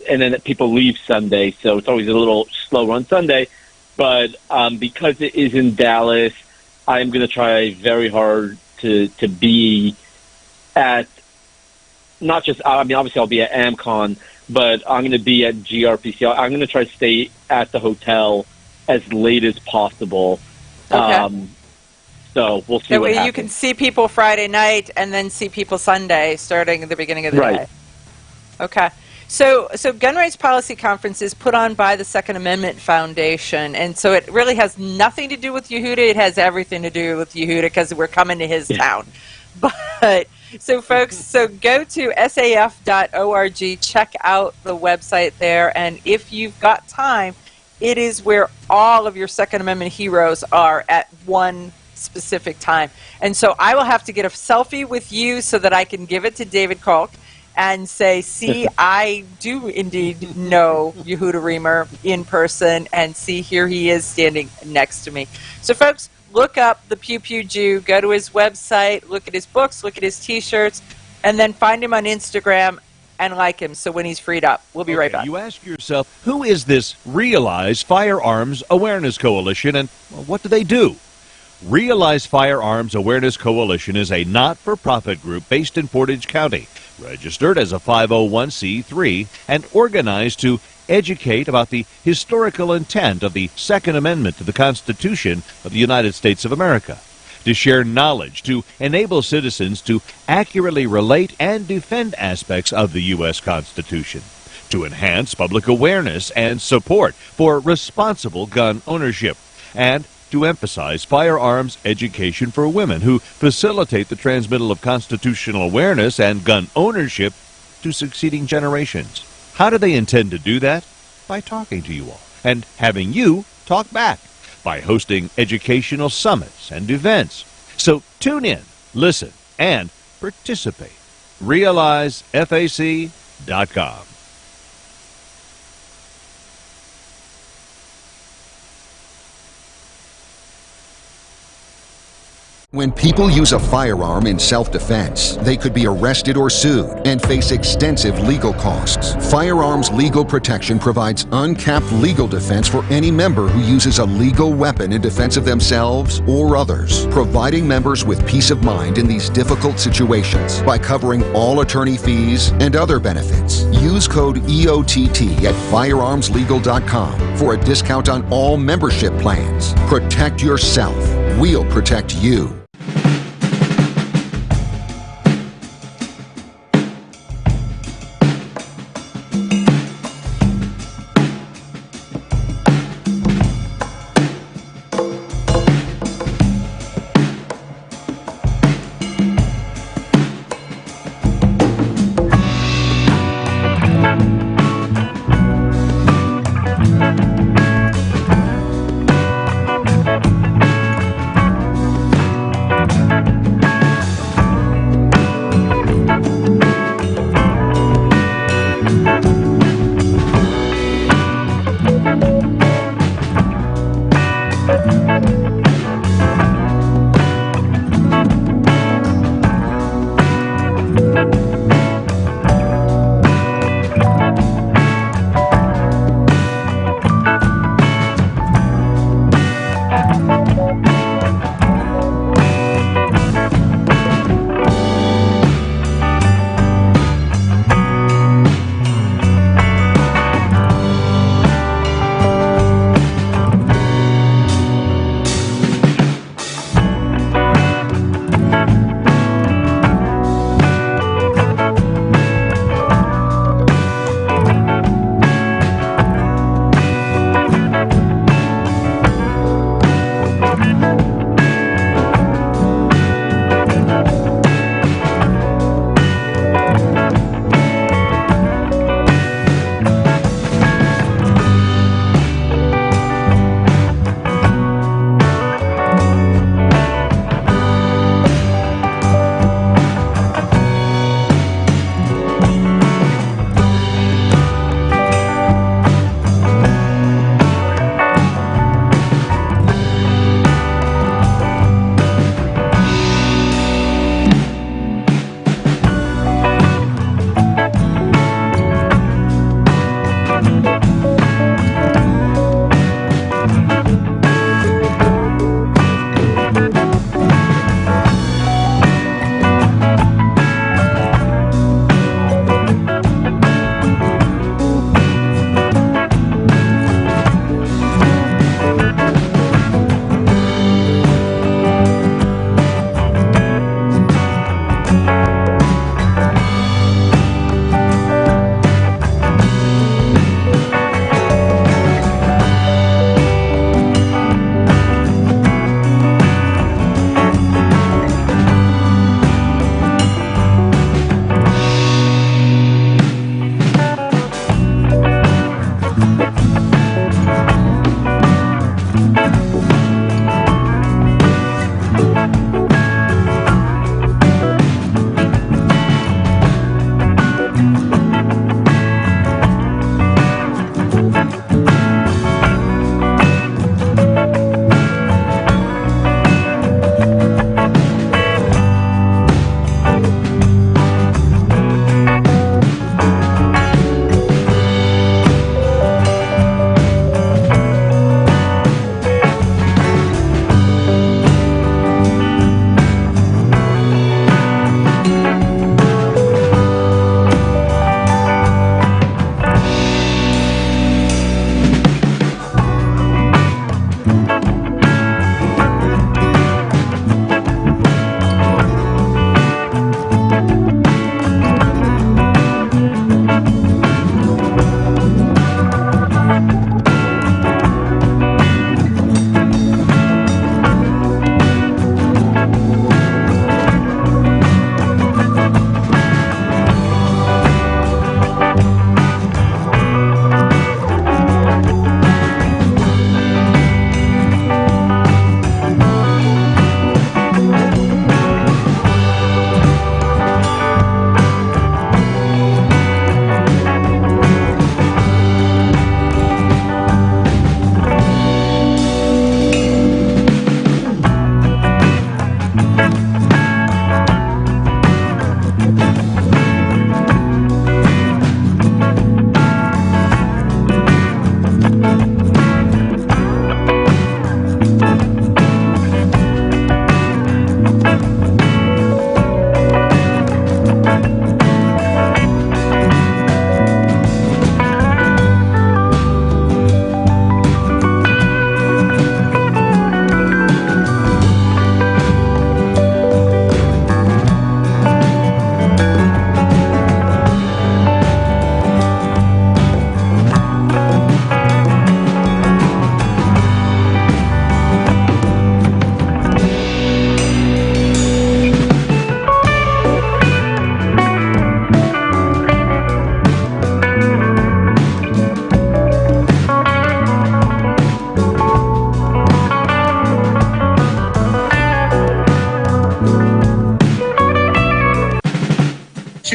and then people leave Sunday, so it's always a little slow on Sunday. But because it is in Dallas, I'm going to try very hard to be at, not just, I mean, obviously I'll be at AmCon, but I'm going to be at GRPC. I'm going to try to stay at the hotel as late as possible. Okay. So we'll see that what way happens. You can see people Friday night and then see people Sunday starting at the beginning of the day. Okay. So Gun Rights Policy Conference is put on by the Second Amendment Foundation, and so it really has nothing to do with Yehuda. It has everything to do with Yehuda because we're coming to his town. But so folks, go to saf.org, check out the website there, and if you've got time, it is where all of your Second Amendment heroes are at one specific time. And so I will have to get a selfie with you so that I can give it to David Kalk and say, see, I do indeed know Yehuda Remer in person, and see, here he is standing next to me. So folks, look up the Pew Pew Jew, go to his website, look at his books, look at his T-shirts, and then find him on Instagram and like him so when he's freed up. We'll be right back. You ask yourself, who is this Realize Firearms Awareness Coalition, and what do they do? Realize Firearms Awareness Coalition is a not-for-profit group based in Portage County, registered as a 501c3, and organized to educate about the historical intent of the Second Amendment to the Constitution of the United States of America, to share knowledge, to enable citizens to accurately relate and defend aspects of the U.S. Constitution, to enhance public awareness and support for responsible gun ownership, and to emphasize firearms education for women who facilitate the transmittal of constitutional awareness and gun ownership to succeeding generations. How do they intend to do that? By talking to you all and having you talk back, by hosting educational summits and events. So tune in, listen, and participate. RealizeFAC.com. When people use a firearm in self-defense, they could be arrested or sued and face extensive legal costs. Firearms Legal Protection provides uncapped legal defense for any member who uses a legal weapon in defense of themselves or others, providing members with peace of mind in these difficult situations by covering all attorney fees and other benefits. Use code EOTT at firearmslegal.com for a discount on all membership plans. Protect yourself. We'll protect you.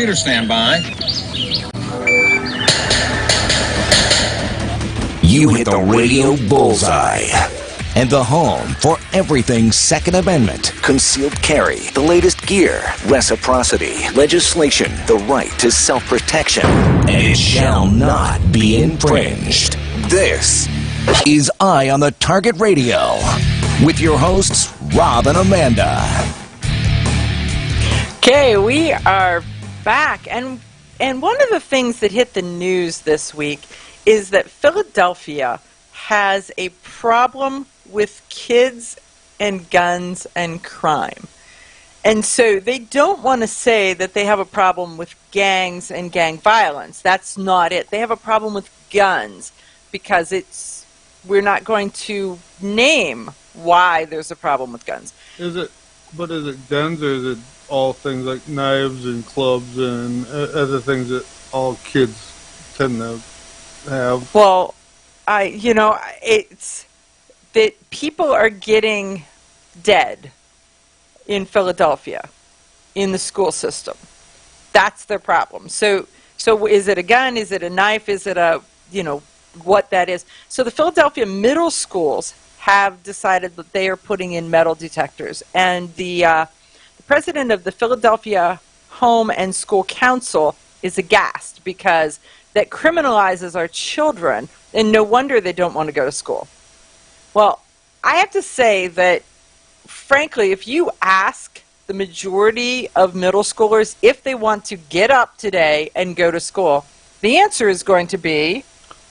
Computer standby. You hit the radio bullseye. And the home for everything Second Amendment, concealed carry, the latest gear, reciprocity, legislation, the right to self-protection, and it shall not be infringed. This is Eye on the Target Radio with your hosts, Rob and Amanda. Okay, we are back, and one of the things that hit the news this week is that Philadelphia has a problem with kids and guns and crime. And so they don't want to say that they have a problem with gangs and gang violence. That's not it. They have a problem with guns because we're not going to name why there's a problem with guns. Is it guns, or is it all things like knives and clubs and other things that all kids tend to have? Well, it's that people are getting dead in Philadelphia in the school system. That's their problem. So is it a gun? Is it a knife? Is it what that is? So the Philadelphia middle schools have decided that they are putting in metal detectors. And the president of the Philadelphia Home and School Council is aghast because that criminalizes our children, and no wonder they don't want to go to school. Well, I have to say that, frankly, if you ask the majority of middle schoolers if they want to get up today and go to school, the answer is going to be...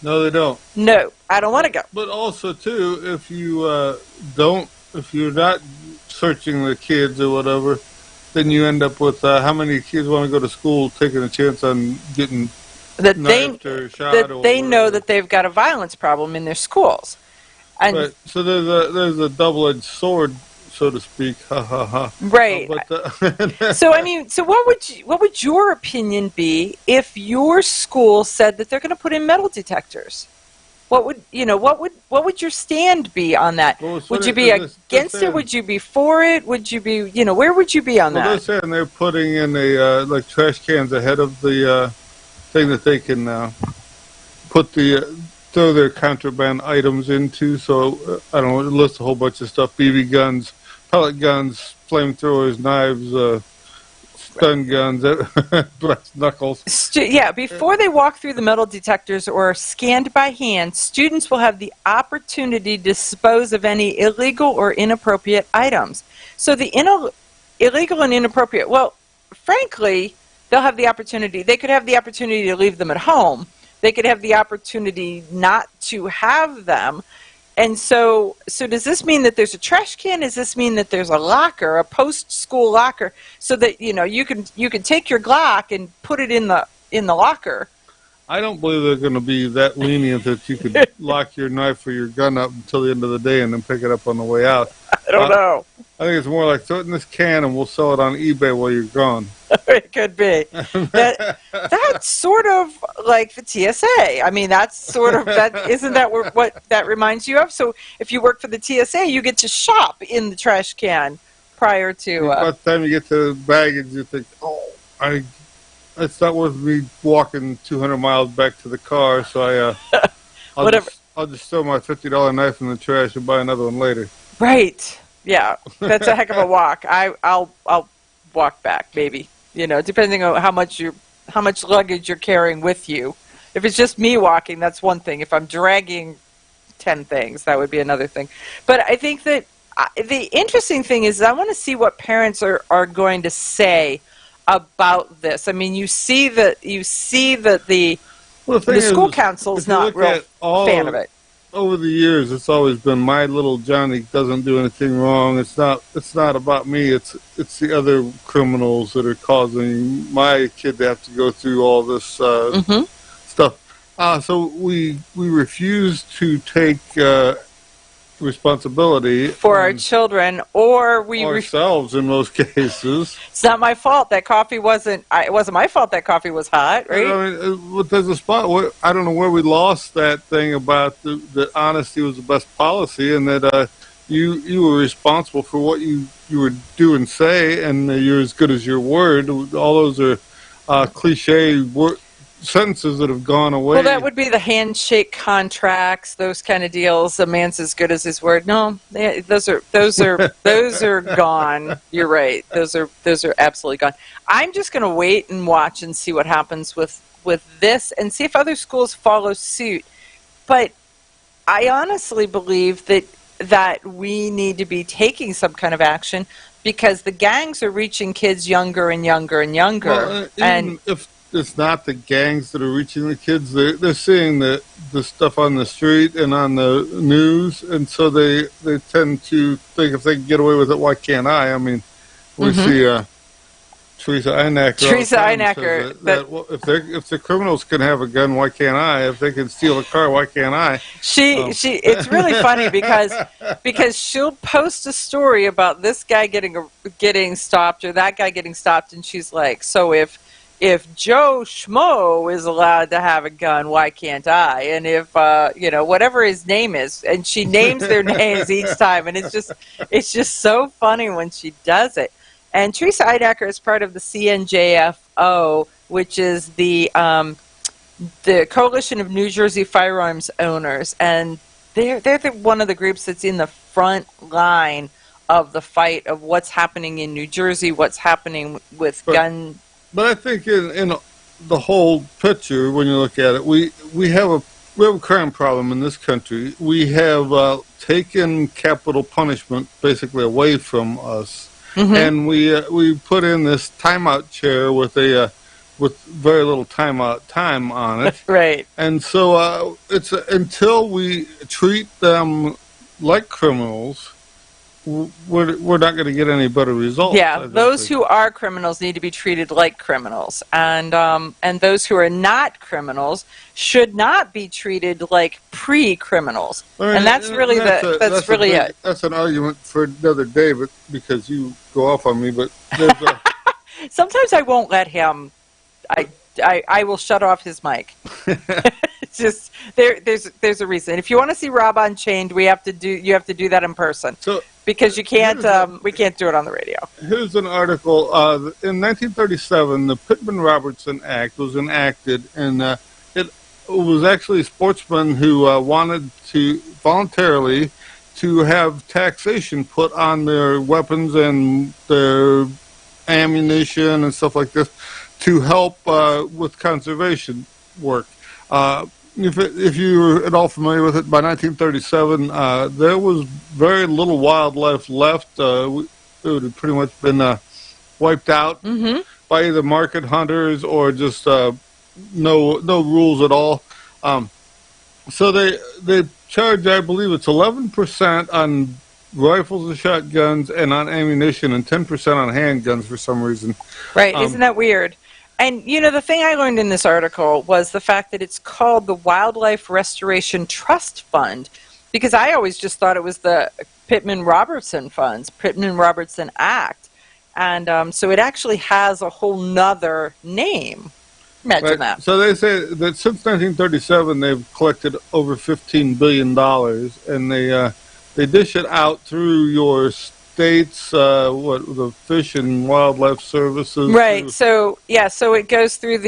No, they don't. No, I don't want to go. But also, too, if you're not searching the kids or whatever, then you end up with how many kids want to go to school taking a chance on getting knifed or shot or they know whatever. that they've got a violence problem in their schools. And right. So there's a double-edged sword, so to speak. Ha ha ha. Right. So what would your opinion be if your school said that they're going to put in metal detectors? What would your stand be on that? Would you be against it? Would you be for it? Would you be, where would you be on that? They're saying they're putting in like trash cans ahead of the thing that they can throw their contraband items into. So I don't know, it lists a whole bunch of stuff: BB guns, pellet guns, flamethrowers, knives, stun guns, brass knuckles. Before they walk through the metal detectors or are scanned by hand, students will have the opportunity to dispose of any illegal or inappropriate items. So the illegal and inappropriate, well, frankly, they'll have the opportunity. They could have the opportunity to leave them at home. They could have the opportunity not to have them. And so does this mean that there's a trash can? Does this mean that there's a locker, a post-school locker, so that you can take your Glock and put it in the locker? I don't believe they're going to be that lenient that you could lock your knife or your gun up until the end of the day and then pick it up on the way out. I don't know. I think it's more like throw it in this can and we'll sell it on eBay while you're gone. It could be. That's sort of like the TSA. I mean, that's sort of that. Isn't that what that reminds you of? So if you work for the TSA, you get to shop in the trash can prior to. By the time you get to the baggage, you think, it's not worth me walking 200 miles back to the car. So I'll just throw my $50 knife in the trash and buy another one later. Right. Yeah, that's a heck of a walk. I'll walk back, maybe. Depending on how much luggage you're carrying with you. If it's just me walking, that's one thing. If I'm dragging 10 things, that would be another thing. But I think that the interesting thing is I want to see what parents are going to say about this. I mean, you see that the school council is not real fan of it. Over the years, it's always been my little Johnny doesn't do anything wrong. It's not about me. It's the other criminals that are causing my kid to have to go through all this stuff. So we refuse to take responsibility for our children, or ourselves in most cases. It's not my fault that coffee wasn't. It wasn't my fault that coffee was hot, right? I mean, there's a spot where I don't know where we lost that thing about that honesty was the best policy, and that you were responsible for what you would do and say, and you're as good as your word. All those are cliche sentences that have gone away. Well, that would be the handshake contracts, those kind of deals. A man's as good as his word. No, those are gone. You're right. Those are absolutely gone. I'm just going to wait and watch and see what happens with this, and see if other schools follow suit. But I honestly believe that we need to be taking some kind of action, because the gangs are reaching kids younger and younger and younger. Well, even if it's not the gangs that are reaching the kids, they're seeing the stuff on the street and on the news, and so they tend to think, if they can get away with it, why can't I? I mean, we see Teresa Einacker. If the criminals can have a gun, why can't I? If they can steal a car, why can't I? It's really funny because she'll post a story about this guy getting stopped or that guy getting stopped, and she's like, so if Joe Schmo is allowed to have a gun, why can't I? And if whatever his name is, and she names their names each time, and it's just so funny when she does it. And Teresa Einacker is part of the CNJFO, which is the Coalition of New Jersey Firearms Owners, and they're one of the groups that's in the front line of the fight of what's happening in New Jersey, what's happening with gun. But I think in the whole picture, when you look at it, we have a crime problem in this country. We have taken capital punishment basically away from us. Mm-hmm. And we put in this timeout chair with very little time on it. Right. And so it's until we treat them like criminals, we're not going to get any better results. Yeah, those who are criminals need to be treated like criminals, and those who are not criminals should not be treated like pre-criminals. I mean, and that's really it. That's an argument for another day, but because you go off on me. But sometimes I won't let him. I will shut off his mic. It's just there's a reason. If you want to see Rob Unchained, you have to do that in person. Because you can't, we can't do it on the radio. Here's an article. In 1937, the Pittman-Robertson Act was enacted, and it was actually sportsmen who wanted to voluntarily to have taxation put on their weapons and their ammunition and stuff like this to help with conservation work. If you were at all familiar with it, by 1937, there was very little wildlife left. It had pretty much been wiped out by either market hunters or just no rules at all. So they charge, I believe it's 11% on rifles and shotguns and on ammunition, and 10% on handguns for some reason. Right, isn't that weird? And, the thing I learned in this article was the fact that it's called the Wildlife Restoration Trust Fund, because I always just thought it was the Pittman-Robertson Funds, Pittman-Robertson Act. And so it actually has a whole nother name. Imagine that. So they say that since 1937, they've collected over $15 billion, and they dish it out through your states, the Fish and Wildlife Services. Right. So it goes through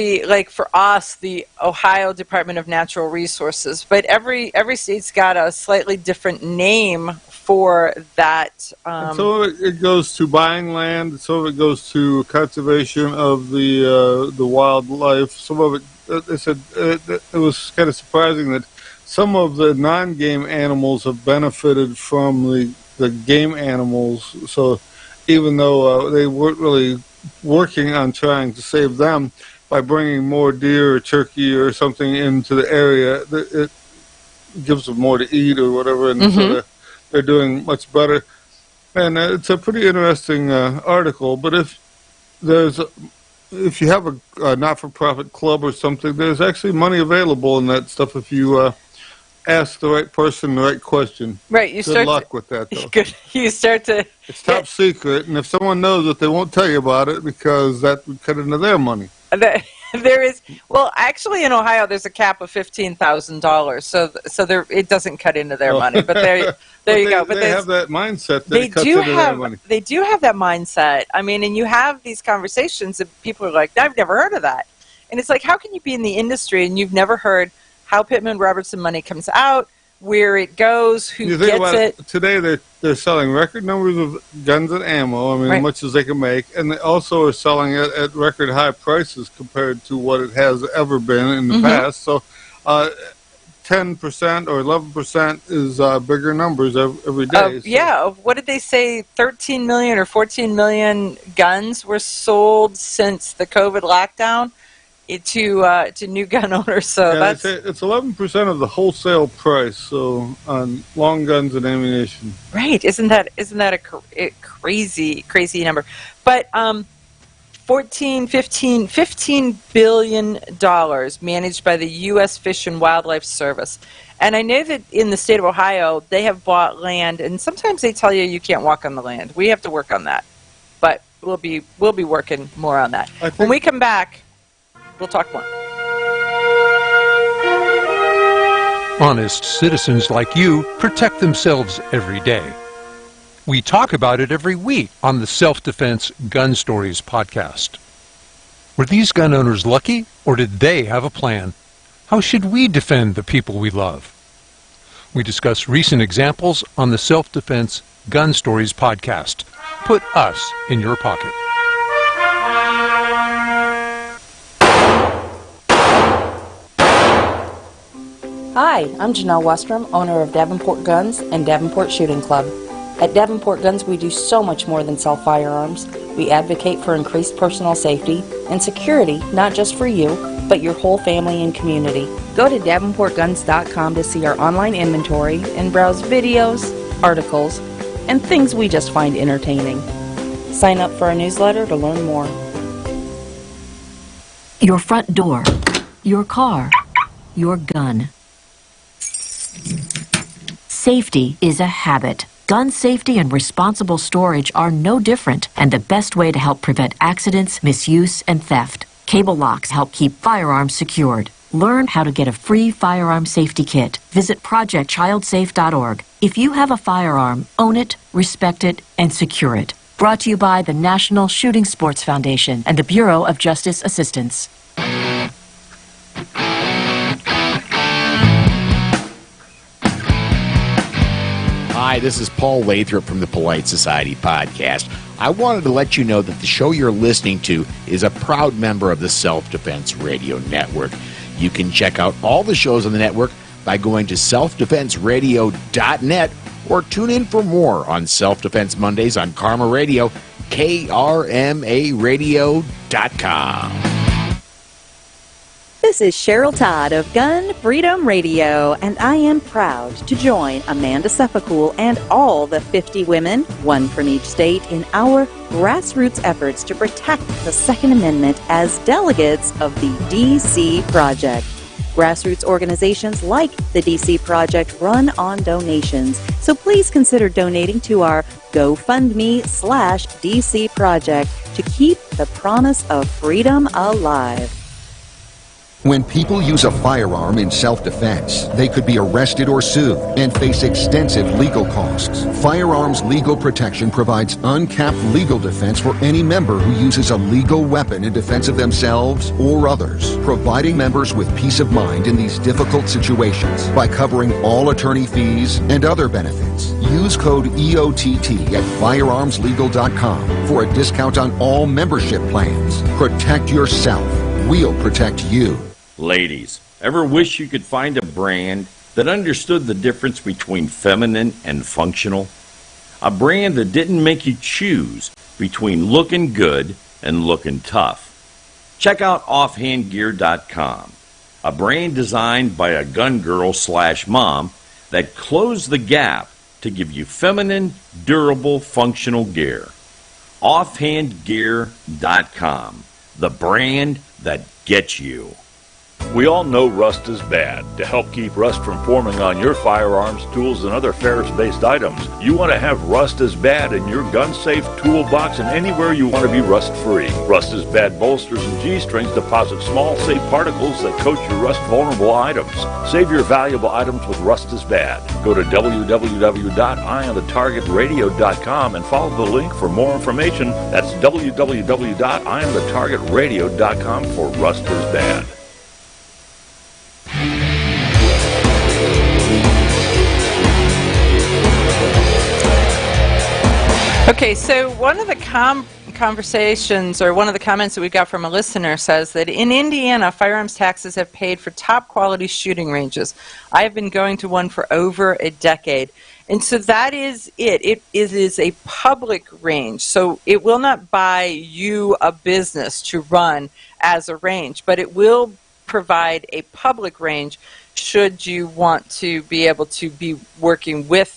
for us, the Ohio Department of Natural Resources, but every state's got a slightly different name for that. Some of it goes to buying land. Some of it goes to conservation of the wildlife. Some of it, they said, it was kind of surprising that some of the non-game animals have benefited from the game animals. So even though they weren't really working on trying to save them, by bringing more deer or turkey or something into the area, it gives them more to eat or whatever, and so they're doing much better. And it's a pretty interesting article. But if you have a not-for-profit club or something, there's actually money available in that stuff if you ask the right person the right question. Right. Good luck with that, though. You start to... It's top secret, and if someone knows it, they won't tell you about it because that would cut into their money. There is, well, actually in Ohio there's a cap of $15,000, so there it doesn't cut into their money. But there you go. But they have that mindset that it cuts into their money. They do have that mindset. I mean, and you have these conversations and people are like, I've never heard of that. And it's like, how can you be in the industry and you've never heard how Pittman Robertson money comes out, where it goes, who gets it? Today they're selling record numbers of guns and ammo, I mean, as much as they can make, and they also are selling it at record high prices compared to what it has ever been in the past. So 10% or 11% is bigger numbers every day. Yeah, what did they say? 13 million or 14 million guns were sold since the COVID lockdown to new gun owners. So that's it's 11% of the wholesale price. So on long guns and ammunition. Right? Isn't that a crazy number? But $15 billion managed by the U.S. Fish and Wildlife Service. And I know that in the state of Ohio, they have bought land, and sometimes they tell you can't walk on the land. We have to work on that. But we'll be working more on that. When we come back, we'll talk more. Honest citizens like you protect themselves every day. We talk about it every week on the Self-Defense Gun Stories podcast. Were these gun owners lucky, or did they have a plan? How should we defend the people we love? We discuss recent examples on the Self-Defense Gun Stories podcast. Put us in your pocket. Hi, I'm Janelle Westrom, owner of Davenport Guns and Davenport Shooting Club. At Davenport Guns, we do so much more than sell firearms. We advocate for increased personal safety and security, not just for you, but your whole family and community. Go to davenportguns.com to see our online inventory and browse videos, articles, and things we just find entertaining. Sign up for our newsletter to learn more. Your front door, your car, your gun. Safety is a habit. Gun safety and responsible storage are no different, and the best way to help prevent accidents, misuse, and theft. Cable locks help keep firearms secured. Learn how to get a free firearm safety kit. Visit projectchildsafe.org. If you have a firearm, own it, respect it, and secure it. Brought to you by the National Shooting Sports Foundation and the Bureau of Justice Assistance. Hi, this is Paul Lathrop from the Polite Society podcast. I wanted to let you know that the show you're listening to is a proud member of the Self-Defense Radio Network. You can check out all the shows on the network by going to selfdefenseradio.net or tune in for more on Self-Defense Mondays on Karma Radio, krmaradio.com. This is Cheryl Todd of Gun Freedom Radio, and I am proud to join Amanda Seffacool and all the 50 women, one from each state, in our grassroots efforts to protect the Second Amendment as delegates of the DC Project. Grassroots organizations like the DC Project run on donations, so please consider donating to our GoFundMe/DC Project to keep the promise of freedom alive. When people use a firearm in self-defense, they could be arrested or sued and face extensive legal costs. Firearms Legal Protection provides uncapped legal defense for any member who uses a legal weapon in defense of themselves or others, providing members with peace of mind in these difficult situations by covering all attorney fees and other benefits. Use code EOTT at firearmslegal.com for a discount on all membership plans. Protect yourself. We'll protect you. Ladies, ever wish you could find a brand that understood the difference between feminine and functional? A brand that didn't make you choose between looking good and looking tough. Check out offhandgear.com, a brand designed by a gun girl/mom that closed the gap to give you feminine, durable, functional gear. Offhandgear.com, the brand that gets you. We all know rust is bad. To help keep rust from forming on your firearms, tools, and other ferrous-based items, you want to have Rust is Bad in your gun-safe toolbox and anywhere you want to be rust-free. Rust is Bad bolsters and G-strings deposit small, safe particles that coat your rust-vulnerable items. Save your valuable items with Rust is Bad. Go to www.eyeonthetargetradio.com and follow the link for more information. That's www.eyeonthetargetradio.com for Rust is Bad. Okay, so one of the conversations or one of the comments that we got from a listener says that in Indiana, firearms taxes have paid for top quality shooting ranges. I have been going to one for over a decade. And so that is it. It is a public range. So it will not buy you a business to run as a range, but it will provide a public range should you want to be able to be working with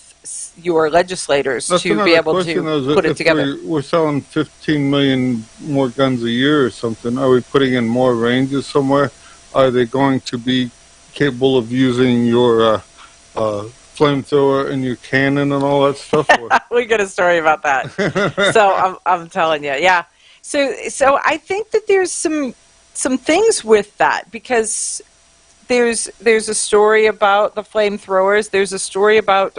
your legislators to be able to put it together. We're selling 15 million more guns a year or something. Are we putting in more ranges somewhere? Are they going to be capable of using your flamethrower and your cannon and all that stuff? We got a story about that. So I'm telling you, yeah. So I think that there's some things with that, because there's a story about the flamethrowers. There's a story about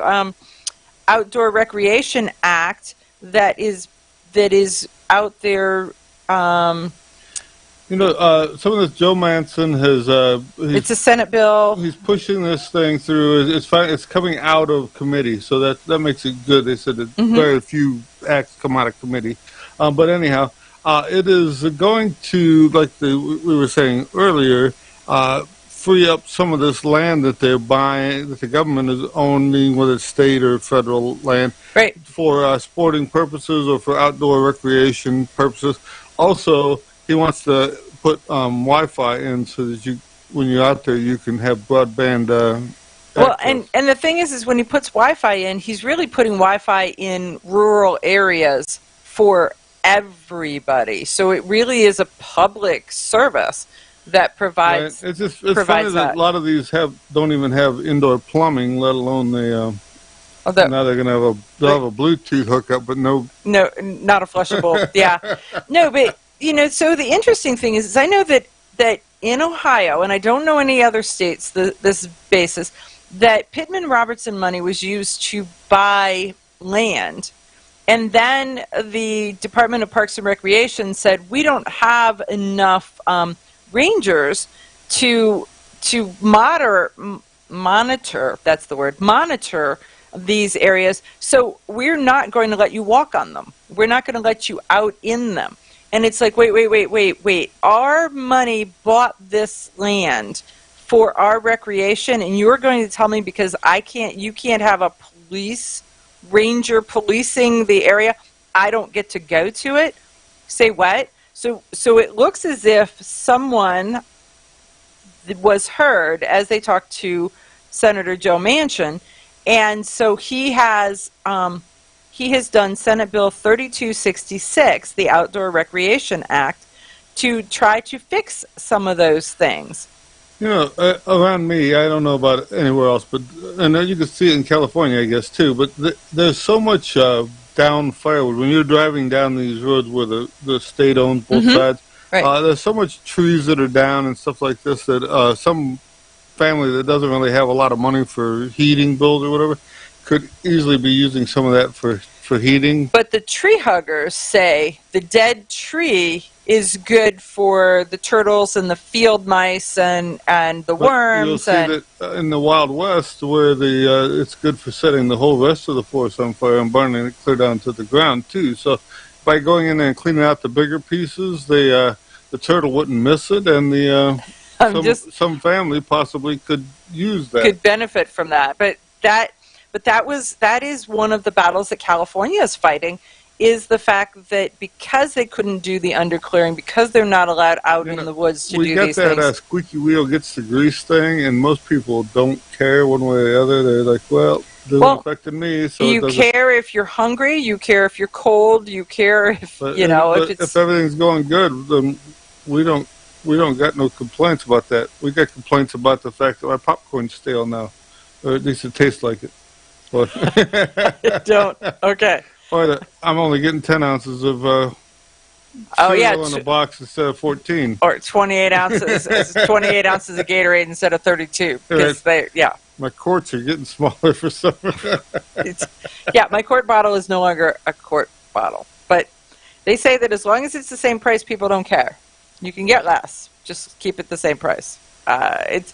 Outdoor Recreation Act that is out there. Some of this Joe Manchin has. It's a Senate bill. He's pushing this thing through. It's coming out of committee, so that makes it good. They said that very few acts come out of committee, but anyhow, it is going to, like we were saying earlier, free up some of this land that they're buying, that the government is owning, whether it's state or federal land, right, for sporting purposes or for outdoor recreation purposes. Also, he wants to put Wi-Fi in so that when you're out there, you can have broadband. Well, and the thing is when he puts Wi-Fi in, he's really putting Wi-Fi in rural areas for everybody. So it really is a public service that provides. Right. It's funny that a lot of these don't even have indoor plumbing, let alone now they're going to have a Bluetooth hookup, but no, not a flushable. Yeah, no, but so the interesting thing is I know that in Ohio, and I don't know any other states, this basis that Pittman-Robertson money was used to buy land, and then the Department of Parks and Recreation said we don't have enough rangers to monitor, that's the word, monitor these areas, so we're not going to let you walk on them. We're not going to let you out in them. And it's like, wait. Our money bought this land for our recreation, and you're going to tell me because you can't have a police ranger policing the area, I don't get to go to it? Say what? So it looks as if someone was heard as they talked to Senator Joe Manchin, and so he has done Senate Bill 3266, the Outdoor Recreation Act, to try to fix some of those things. Around me, I don't know about anywhere else, but and you can see it in California, I guess, too, but there's so much down firewood. When you're driving down these roads where the state owns both sides, right. There's so much trees that are down and stuff like this that some family that doesn't really have a lot of money for heating bills or whatever could easily be using some of that for heating. But the tree huggers say the dead tree is good for the turtles and the field mice and the worms. You'll see that in the Wild West, where it's good for setting the whole rest of the forest on fire and burning it clear down to the ground too. So by going in there and cleaning out the bigger pieces, the turtle wouldn't miss it, and some family possibly could use that. Could benefit from that, but that is one of the battles that California is fighting, is the fact that because they couldn't do the underclearing, because they're not allowed out in the woods to do these things. We got that squeaky wheel gets the grease thing, and most people don't care one way or the other. They're like, well, it doesn't affect me. So you care if you're hungry, you care if you're cold, you care if, if it's... If everything's going good, then we don't we don't got no complaints about that. We got complaints about the fact that my popcorn's stale now, or at least it tastes like it. But Don't. Okay. Or that I'm only getting 10 ounces of cereal in a box instead of 14. Or 28 ounces. It's 28 ounces of Gatorade instead of 32. Because my quarts are getting smaller for some reason. My quart bottle is no longer a quart bottle. But they say that as long as it's the same price, people don't care. You can get less. Just keep it the same price. That's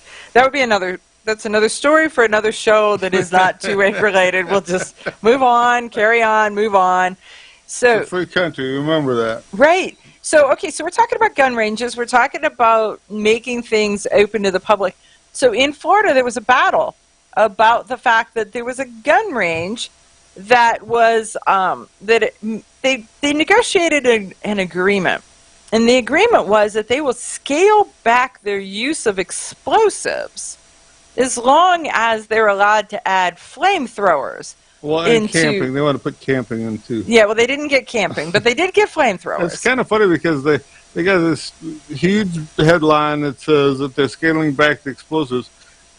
another story for another show that is not 2A related. We'll just move on, carry on, move on. So, it's a free country, remember that. Right. So we're talking about gun ranges. We're talking about making things open to the public. So in Florida, there was a battle about the fact that there was a gun range that was they negotiated an agreement. And the agreement was that they will scale back their use of explosives as long as they're allowed to add flamethrowers. Well, and camping. They want to put camping in, too. Yeah, well, they didn't get camping, but they did get flamethrowers. It's kind of funny because they got this huge headline that says that they're scaling back the explosives.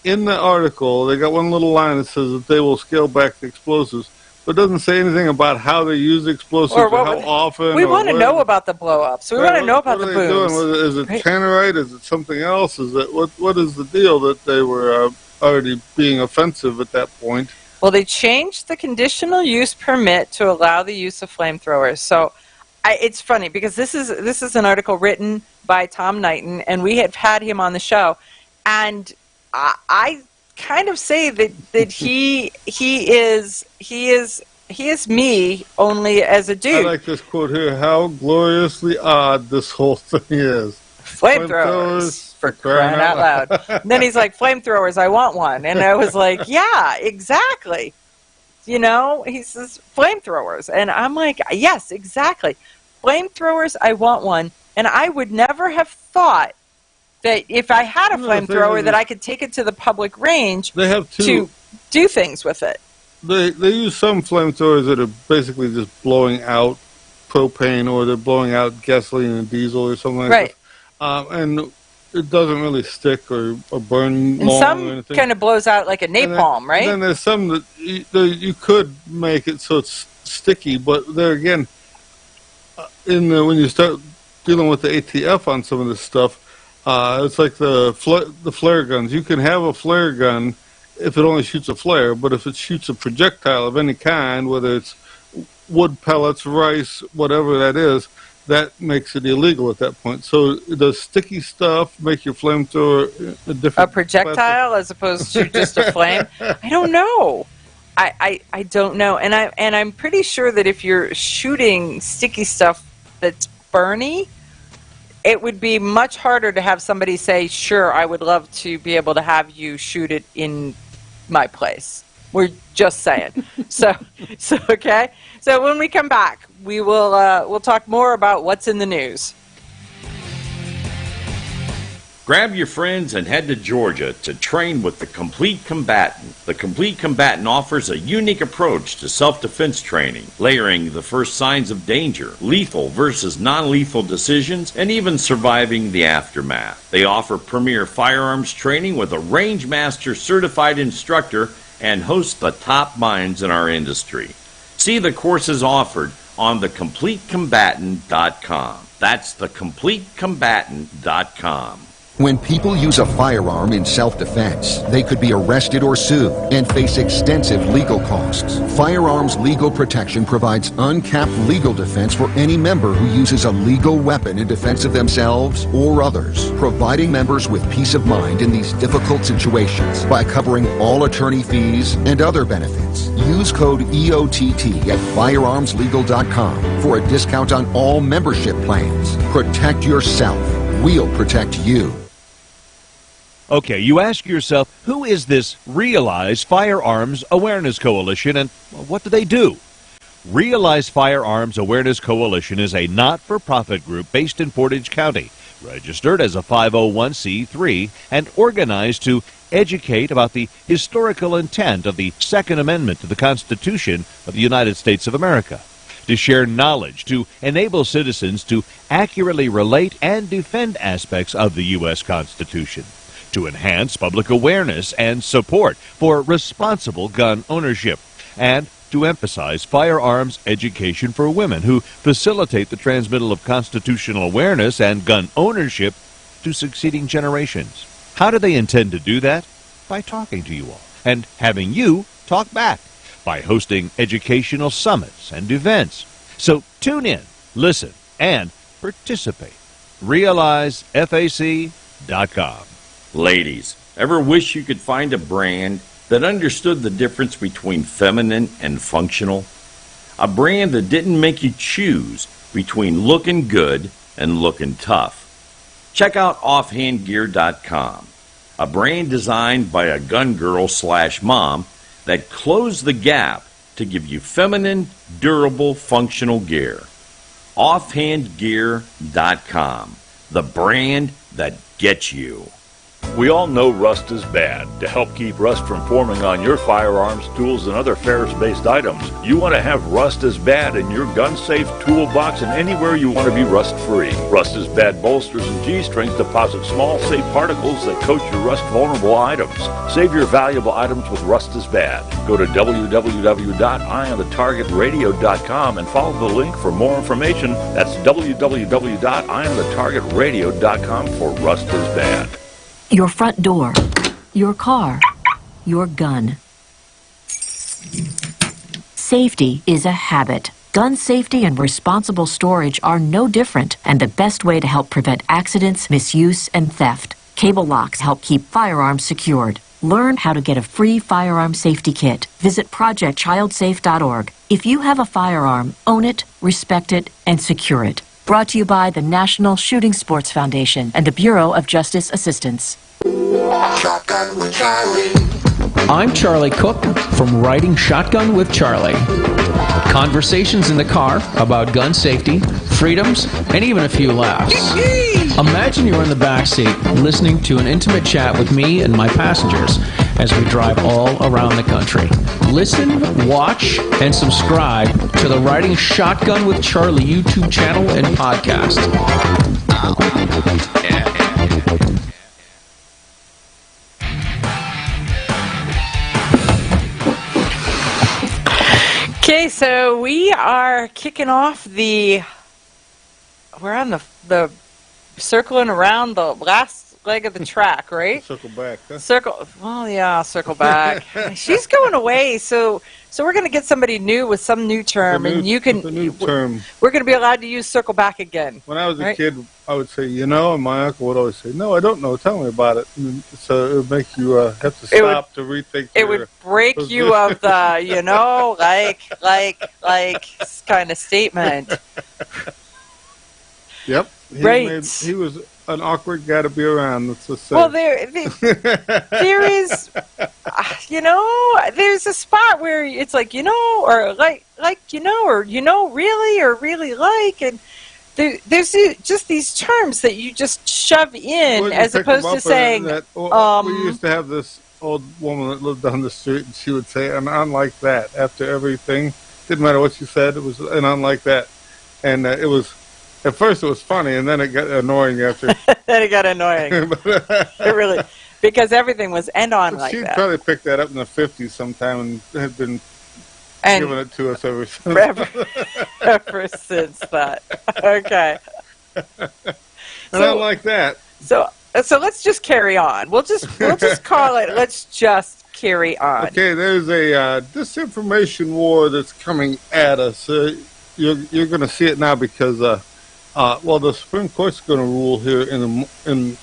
In the article, they got one little line that says that they will scale back the explosives, but it doesn't say anything about how they use explosives or how often. We want to know about the blow-ups. We want to know about the booms. Is it tannerite? Is it something else? Is it what is the deal that they were already being offensive at that point? Well, they changed the conditional use permit to allow the use of flamethrowers. So it's funny because this is an article written by Tom Knighton, and we have had him on the show, and I kind of say that he is me only as a dude. I like this quote here: "How gloriously odd this whole thing is." Flamethrowers. For crying out loud. And then he's like, flamethrowers, I want one. And I was like, yeah, exactly. You know, he says flamethrowers. And I'm like, yes, exactly. Flamethrowers, I want one. And I would never have thought that if I had a flamethrower that I could take it to the public range to do things with it. They use some flamethrowers that are basically just blowing out propane, or they're blowing out gasoline and diesel or something like that. And it doesn't really stick or burn and long some or anything. Kind of blows out like a napalm, right? And then there's some that you could make it so it's sticky, but there again, when you start dealing with the ATF on some of this stuff, it's like the flare guns. You can have a flare gun if it only shoots a flare, but if it shoots a projectile of any kind, whether it's wood pellets, rice, whatever that is, that makes it illegal at that point. So does sticky stuff make your flamethrower a different projectile as opposed to just a flame? I don't know. I don't know. And I'm pretty sure that if you're shooting sticky stuff that's burny, it would be much harder to have somebody say, sure, I would love to be able to have you shoot it in my place. We're just saying. So okay. So when we come back, we'll talk more about what's in the news. Grab your friends and head to Georgia to train with the Complete Combatant. The Complete Combatant offers a unique approach to self-defense training, layering the first signs of danger, lethal versus non-lethal decisions, and even surviving the aftermath. They offer premier firearms training with a range master certified instructor and host the top minds in our industry. See the courses offered on thecompletecombatant.com. That's thecompletecombatant.com. When people use a firearm in self-defense, they could be arrested or sued and face extensive legal costs. Firearms Legal Protection provides uncapped legal defense for any member who uses a legal weapon in defense of themselves or others, providing members with peace of mind in these difficult situations by covering all attorney fees and other benefits. Use code EOTT at firearmslegal.com for a discount on all membership plans. Protect yourself. We'll protect you. Okay, you ask yourself, who is this Realize Firearms Awareness Coalition, and what do they do? Realize Firearms Awareness Coalition is a not-for-profit group based in Portage County, registered as a 501c3, and organized to educate about the historical intent of the Second Amendment to the Constitution of the United States of America. to share knowledge, to enable citizens to accurately relate and defend aspects of the U.S. Constitution, to enhance public awareness and support for responsible gun ownership, and to emphasize firearms education for women who facilitate the transmittal of constitutional awareness and gun ownership to succeeding generations. How do they intend to do that? By talking to you all and having you talk back, by hosting educational summits and events. So tune in, listen, and participate. RealizeFAC.com. Ladies, ever wish you could find a brand that understood the difference between feminine and functional? A brand that didn't make you choose between looking good and looking tough. Check out offhandgear.com, a brand designed by a gun girl / mom that closed the gap to give you feminine, durable, functional gear. Offhandgear.com, the brand that gets you. We all know rust is bad. To help keep rust from forming on your firearms, tools, and other ferrous-based items, you want to have Rust is Bad in your gun-safe toolbox and anywhere you want to be rust-free. Rust is Bad bolsters and G-strings deposit small, safe particles that coat your rust-vulnerable items. Save your valuable items with Rust is Bad. Go to www.eyeonthetargetradio.com and follow the link for more information. That's www.eyeonthetargetradio.com for Rust is Bad. Your front door, your car, your gun. Safety is a habit. Gun safety and responsible storage are no different, and the best way to help prevent accidents, misuse, and theft. Cable locks help keep firearms secured. Learn how to get a free firearm safety kit. Visit projectchildsafe.org. If you have a firearm, own it, respect it, and secure it. Brought to you by the National Shooting Sports Foundation and the Bureau of Justice Assistance. Shotgun with Charlie. I'm Charlie Cook from Riding Shotgun with Charlie. Conversations in the car about gun safety, freedoms, and even a few laughs. Imagine you're in the back seat listening to an intimate chat with me and my passengers as we drive all around the country. Listen, watch, and subscribe to the Riding Shotgun with Charlie YouTube channel and podcast. Okay, so we are kicking off we're on the circling around the last leg of the track, right? Circle back, huh? Circle back. She's going away, so we're going to get somebody new with some new term, and you can. The new term. We're going to be allowed to use circle back again. When I was a kid, I would say, and my uncle would always say, "No, I don't know. Tell me about it." And so it would make you have to stop to rethink. It would break you of the, like kind of statement. Yep. He was an awkward guy to be around. Let's just say. Well, there is, there's a spot where it's like, or really, or really like, and there's just these terms that you just shove in as opposed to saying. We used to have this old woman that lived down the street, and she would say, "And unlike that," after everything. Didn't matter what she said. It was an unlike that, and it was. At first it was funny, and then it got annoying after. Then it got annoying. It really, because everything was end on like She'd that. probably picked that up in the 50s sometime and had been giving it to us ever since. Ever since that. Okay. And I like that. So let's just carry on. We'll just call it. Let's just carry on. Okay, there's a disinformation war that's coming at us. You're going to see it now because. The Supreme Court's going to rule here in a month.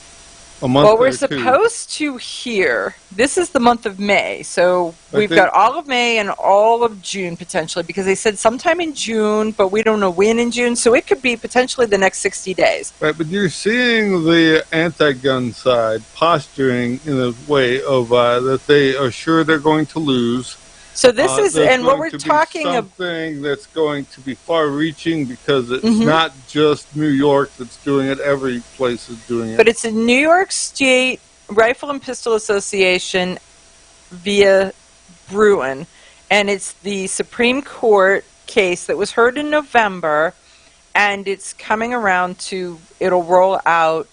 Well, we're supposed to hear. This is the month of May, so we've got all of May and all of June potentially, because they said sometime in June, but we don't know when in June, so it could be potentially the next 60 days. Right, but you're seeing the anti-gun side posturing in a way of that they are sure they're going to lose. So this is, and what we're talking about, something that's going to be far-reaching because it's not just New York that's doing it; every place is doing it. But it's a New York State Rifle and Pistol Association via Bruin, and it's the Supreme Court case that was heard in November, and it's coming around it'll roll out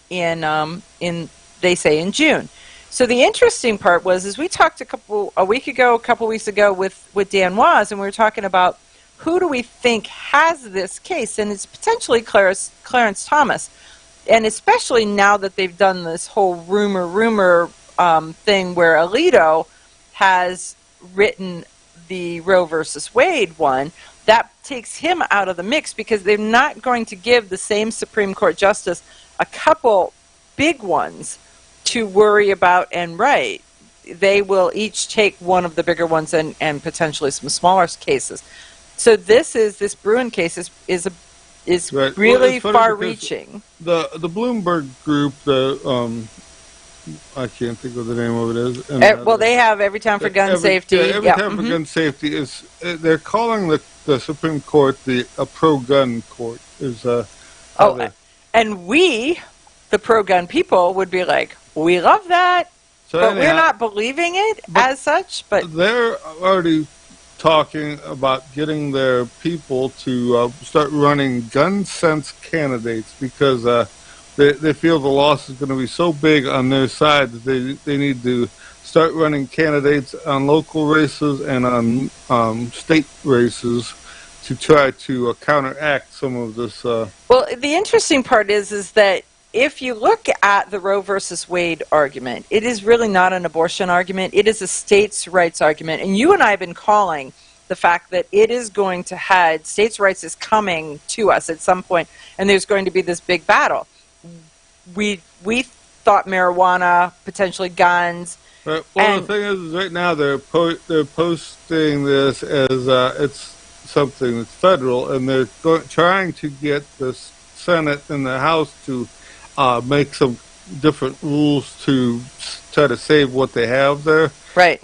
they say in June. So the interesting part is we talked a couple weeks ago with Dan Waz, and we were talking about who do we think has this case, and it's potentially Clarence Thomas. And especially now that they've done this whole rumor thing where Alito has written the Roe versus Wade one, that takes him out of the mix because they're not going to give the same Supreme Court justice a couple big ones to worry about and write. They will each take one of the bigger ones and potentially some smaller cases. So this Bruin case is Right. really far-reaching. The Bloomberg group, I can't think of the name of it is. Well, they have Every Time for Gun Safety. Every Time for Gun Safety is. They're calling the Supreme Court a pro-gun court. And we, the pro-gun people, would be like, we love that, but we're not believing it as such. But they're already talking about getting their people to start running gun sense candidates because they feel the loss is going to be so big on their side that they need to start running candidates on local races and on state races to try to counteract some of this. Well, the interesting part is that if you look at the Roe versus Wade argument, it is really not an abortion argument. It is a states' rights argument. And you and I have been calling the fact that it is going to head, states' rights is coming to us at some point, and there's going to be this big battle. We thought marijuana, potentially guns. Right. Well, the thing is, right now they're posting this as it's something that's federal, and they're trying to get the Senate and the House to make some different rules to try to save what they have there. Right.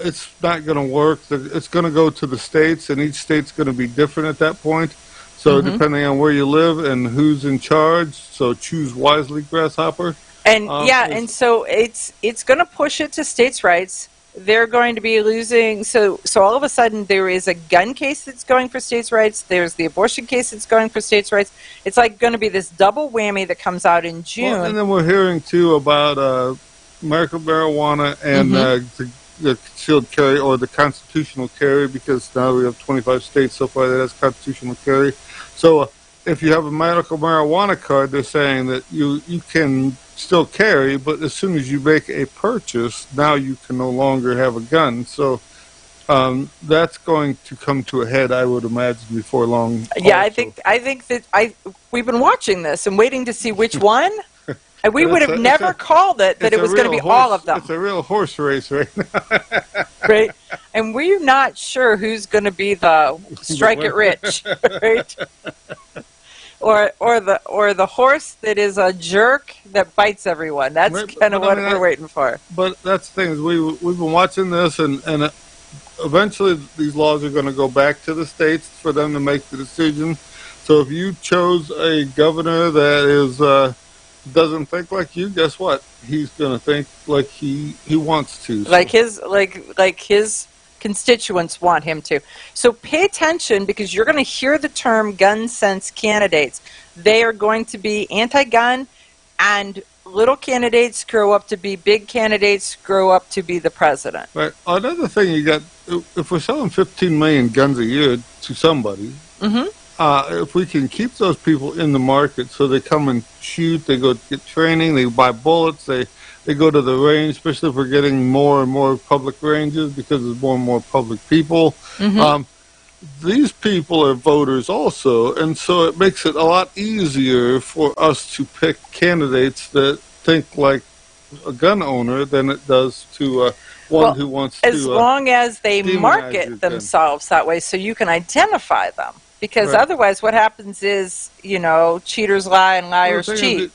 It's not going to work. It's going to go to the states, and each state's going to be different at that point. So depending on where you live and who's in charge, so choose wisely, Grasshopper. And and so it's going to push it to states' rights. They're going to be losing. So all of a sudden there is a gun case that's going for states' rights. There's the abortion case that's going for states' rights. It's like going to be this double whammy that comes out in June. Well, and then we're hearing too about medical marijuana and the concealed carry or the constitutional carry, because now we have 25 states so far that has constitutional carry. So if you have a medical marijuana card, they're saying that you can still carry, but as soon as you make a purchase, now you can no longer have a gun. So that's going to come to a head, I would imagine, before long. Yeah, also. I think that we've been watching this and waiting to see which one. And we would have never called it that it was going to be all of them. It's a real horse race right now. Right? And we're not sure who's going to be the strike it rich, right? Or the horse that is a jerk that bites everyone. That's kind of what we're waiting for. But that's the thing is we've been watching this, and eventually these laws are going to go back to the states for them to make the decision. So if you chose a governor that is doesn't think like you, guess what? He's going to think like he wants to. So. Like his constituents want him to. So pay attention, because you're going to hear the term gun sense candidates. They are going to be anti-gun, and little candidates grow up to be big candidates, grow up to be the president. Right. Another thing you got, if we're selling 15 million guns a year to somebody, if we can keep those people in the market so they come and shoot, they go get training, they buy bullets, they go to the range, especially if we're getting more and more public ranges because there's more and more public people. These people are voters also, and so it makes it a lot easier for us to pick candidates that think like a gun owner than it does to one who wants to... As long as they market themselves that way so you can identify them. Because otherwise, what happens is, cheaters lie and liars cheat.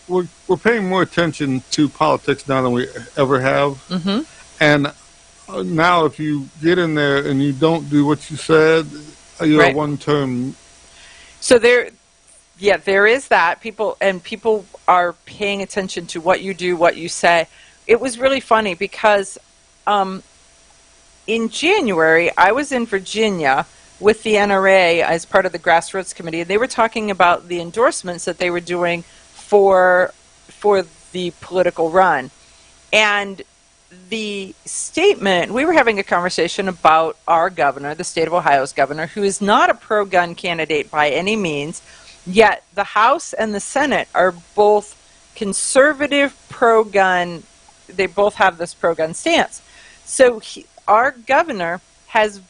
We're paying more attention to politics now than we ever have. And now, if you get in there and you don't do what you said, you're a one-term. So there is that. People are paying attention to what you do, what you say. It was really funny because in January, I was in Virginia with the NRA as part of the grassroots committee. They were talking about the endorsements that they were doing for the political run. And the statement, we were having a conversation about our governor, the state of Ohio's governor, who is not a pro-gun candidate by any means, yet the House and the Senate are both conservative pro-gun. They both have this pro-gun stance. So our governor has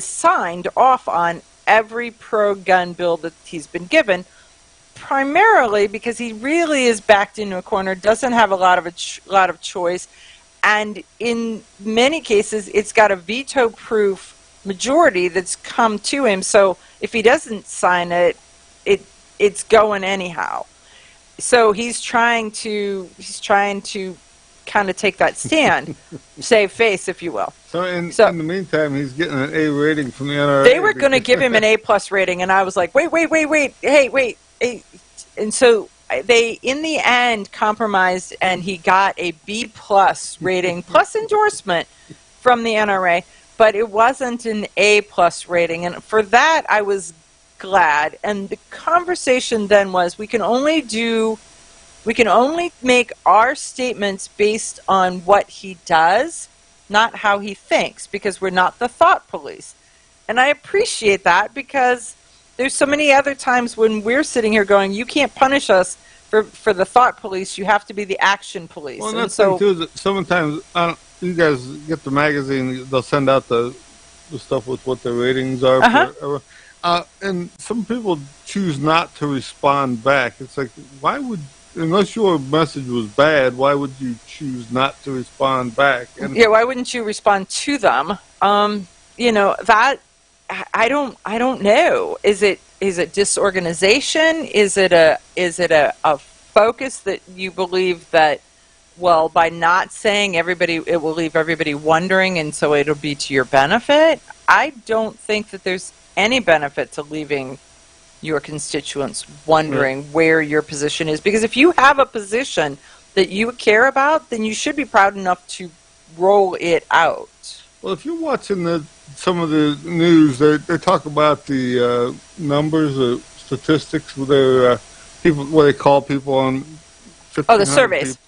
signed off on every pro-gun bill that he's been given, primarily because he really is backed into a corner, doesn't have a lot of choice, and in many cases it's got a veto-proof majority that's come to him. So if he doesn't sign it, it's going anyhow. So he's trying to kind of take that stand, save face, if you will. So in the meantime, he's getting an A rating from the NRA. They were going to give him an A+ rating, and I was like, wait, hey. And so they, in the end, compromised, and he got a B+ rating plus endorsement from the NRA, but it wasn't an A+ rating. And for that, I was glad. And the conversation then was, we can only make our statements based on what he does, not how he thinks, because we're not the thought police. And I appreciate that, because there's so many other times when we're sitting here going, you can't punish us for the thought police, you have to be the action police. Well, and that's the thing, too, is that sometimes, you guys get the magazine, they'll send out the stuff with what the ratings are. And some people choose not to respond back. It's like, why would, unless your message was bad, why would you choose not to respond back? And why wouldn't you respond to them? That I don't know. Is it disorganization? Is it a focus that you believe that, well, by not saying everybody, it will leave everybody wondering, and so it'll be to your benefit? I don't think that there's any benefit to leaving your constituents wondering where your position is, because if you have a position that you care about, then you should be proud enough to roll it out. Well, if you're watching some of the news, they talk about the numbers, the statistics, where they call people on. The surveys.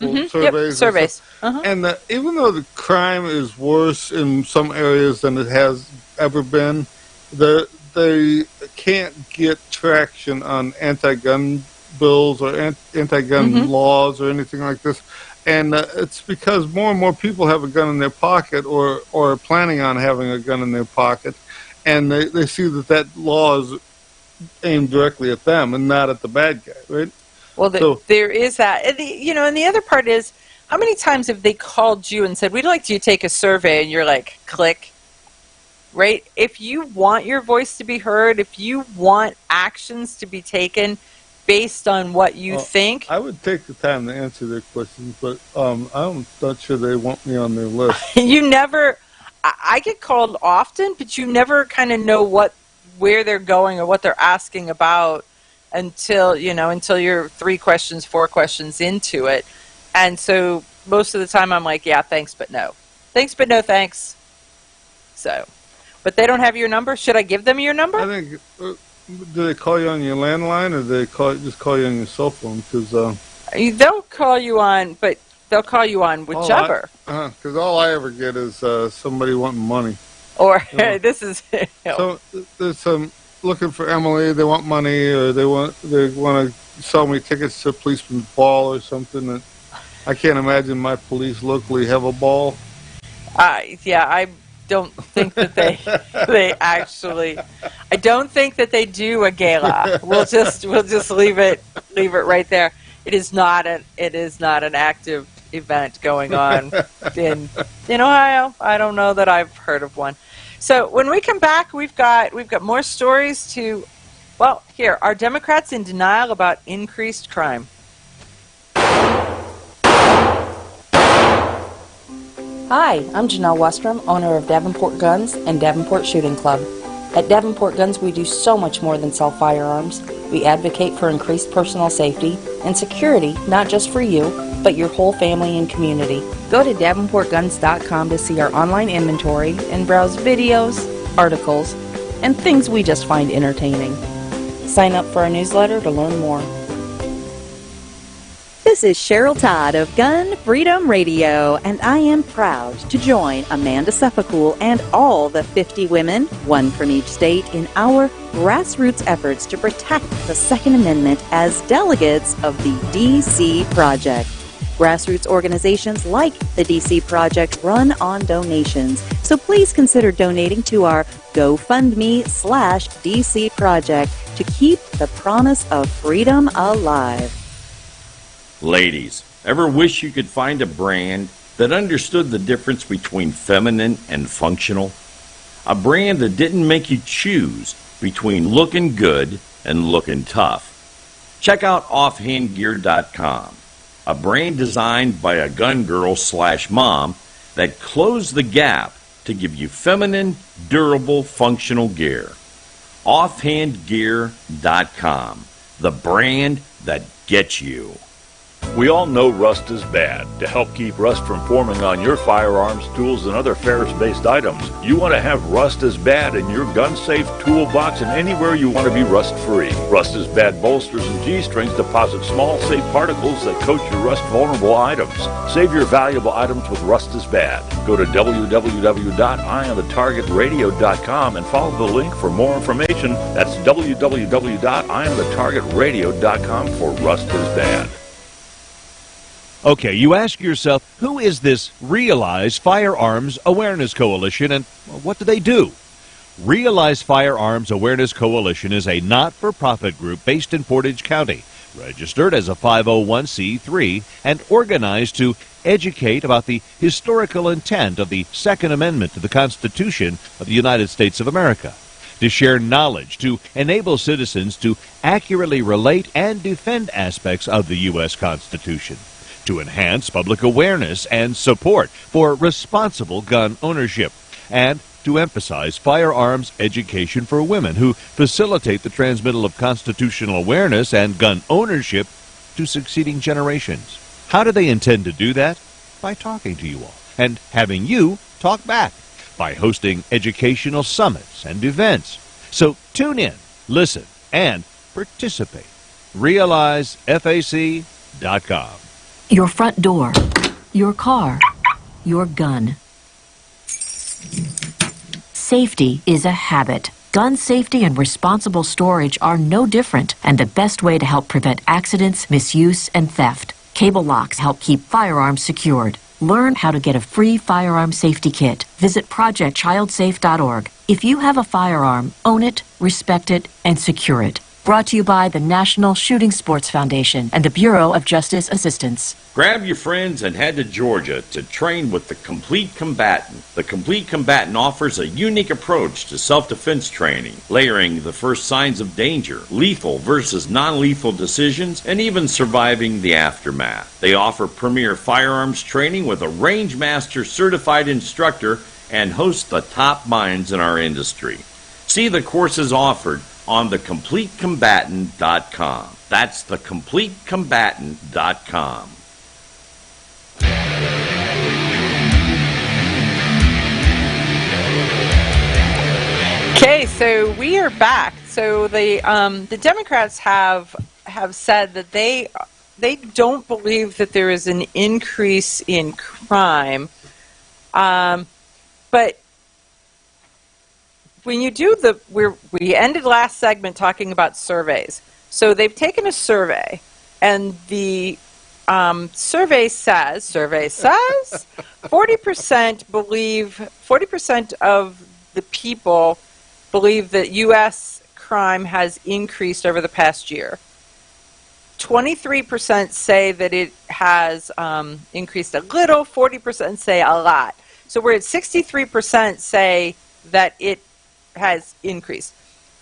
Surveys. And even though the crime is worse in some areas than it has ever been, they can't get traction on anti-gun bills or anti-gun laws or anything like this. And it's because more and more people have a gun in their pocket or are planning on having a gun in their pocket, and they see that law is aimed directly at them and not at the bad guy, right? Well, there is that. And the other part is, how many times have they called you and said, we'd like you to take a survey, and you're like, click, right? If you want your voice to be heard, if you want actions to be taken based on what you think. I would take the time to answer their questions, but I'm not sure they want me on their list. You never, I get called often, but you never kind of know where they're going or what they're asking about until you're 3 questions, 4 questions into it. And so most of the time I'm like, yeah, thanks, but no. Thanks, but no thanks. So, but they don't have your number. Should I give them your number? I think, do they call you on your landline, or do they just call you on your cell phone? Because they'll call you on, but they'll call you on whichever. Because all I ever get is somebody wanting money. Or this is so there's some looking for Emily. They want money, or they want to sell me tickets to a policeman's ball or something. That I can't imagine my police locally have a ball. I don't think that they actually. I don't think that they do a gala. We'll just leave it right there. It is not an active event going on in Ohio. I don't know that I've heard of one. So when we come back, we've got more stories to. Well, here are Democrats in denial about increased crime. Hi, I'm Janelle Westrom, owner of Davenport Guns and Davenport Shooting Club. At Davenport Guns, we do so much more than sell firearms. We advocate for increased personal safety and security, not just for you, but your whole family and community. Go to DavenportGuns.com to see our online inventory and browse videos, articles, and things we just find entertaining. Sign up for our newsletter to learn more. This is Cheryl Todd of Gun Freedom Radio, and I am proud to join Amanda Sefakul and all the 50 women, one from each state, in our grassroots efforts to protect the Second Amendment as delegates of the DC Project. Grassroots organizations like the DC Project run on donations, so please consider donating to our GoFundMe/DC Project to keep the promise of freedom alive. Ladies, ever wish you could find a brand that understood the difference between feminine and functional? A brand that didn't make you choose between looking good and looking tough? Check out offhandgear.com, a brand designed by a gun girl/mom that closed the gap to give you feminine, durable, functional gear. Offhandgear.com, the brand that gets you. We all know rust is bad. To help keep rust from forming on your firearms, tools, and other ferrous-based items, you want to have Rust is Bad in your gun-safe toolbox and anywhere you want to be rust-free. Rust is Bad bolsters and G-strings deposit small, safe particles that coat your rust-vulnerable items. Save your valuable items with Rust is Bad. Go to www.eyeonthetargetradio.com and follow the link for more information. That's www.eyeonthetargetradio.com for Rust is Bad. Okay, you ask yourself, who is this Realize Firearms Awareness Coalition, and what do they do? Realize Firearms Awareness Coalition is a not-for-profit group based in Portage County, registered as a 501c3, and organized to educate about the historical intent of the Second Amendment to the Constitution of the United States of America, to share knowledge, to enable citizens to accurately relate and defend aspects of the U.S. Constitution, to enhance public awareness and support for responsible gun ownership, and to emphasize firearms education for women who facilitate the transmittal of constitutional awareness and gun ownership to succeeding generations. How do they intend to do that? By talking to you all and having you talk back, by hosting educational summits and events. So tune in, listen, and participate. RealizeFAC.com. Your front door, your car, your gun. Safety is a habit. Gun safety and responsible storage are no different, and the best way to help prevent accidents, misuse, and theft. Cable locks help keep firearms secured. Learn how to get a free firearm safety kit. Visit projectchildsafe.org. If you have a firearm, own it, respect it, and secure it. Brought to you by the National Shooting Sports Foundation and the Bureau of Justice Assistance. Grab your friends and head to Georgia to train with the Complete Combatant. The Complete Combatant offers a unique approach to self-defense training, layering the first signs of danger, lethal versus non-lethal decisions, and even surviving the aftermath. They offer premier firearms training with a range master certified instructor and host the top minds in our industry. See the courses offered on thecompletecombatant.com. That's thecompletecombatant.com. Okay, so we are back. So the Democrats have said that they don't believe that there is an increase in crime, but when you do we ended last segment talking about surveys. So they've taken a survey, and the survey says 40% of the people believe that U.S. crime has increased over the past year. 23% say that it has increased a little. 40% say a lot. So we're at 63% say that it has increased.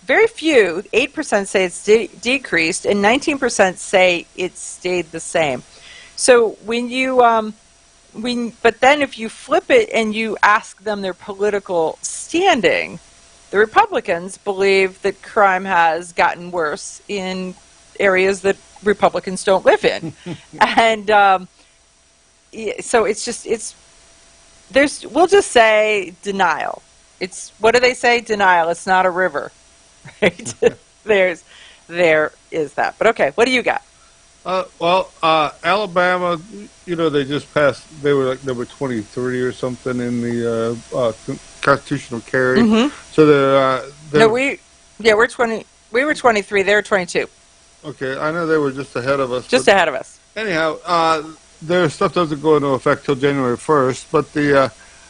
Very few, 8% say it's decreased, and 19% say it stayed the same. So when you, but then if you flip it and you ask them their political standing, the Republicans believe that crime has gotten worse in areas that Republicans don't live in, and so we'll just say denial It's, what do they say? Denial. It's not a river, right? There is that. But okay, what do you got? Alabama, they just passed. They were like number 23 or something in the constitutional carry. So No, we're 20. We were 23. They were 22. Okay, I know they were just ahead of us. Just ahead of us. Anyhow, their stuff doesn't go into effect till January 1st, but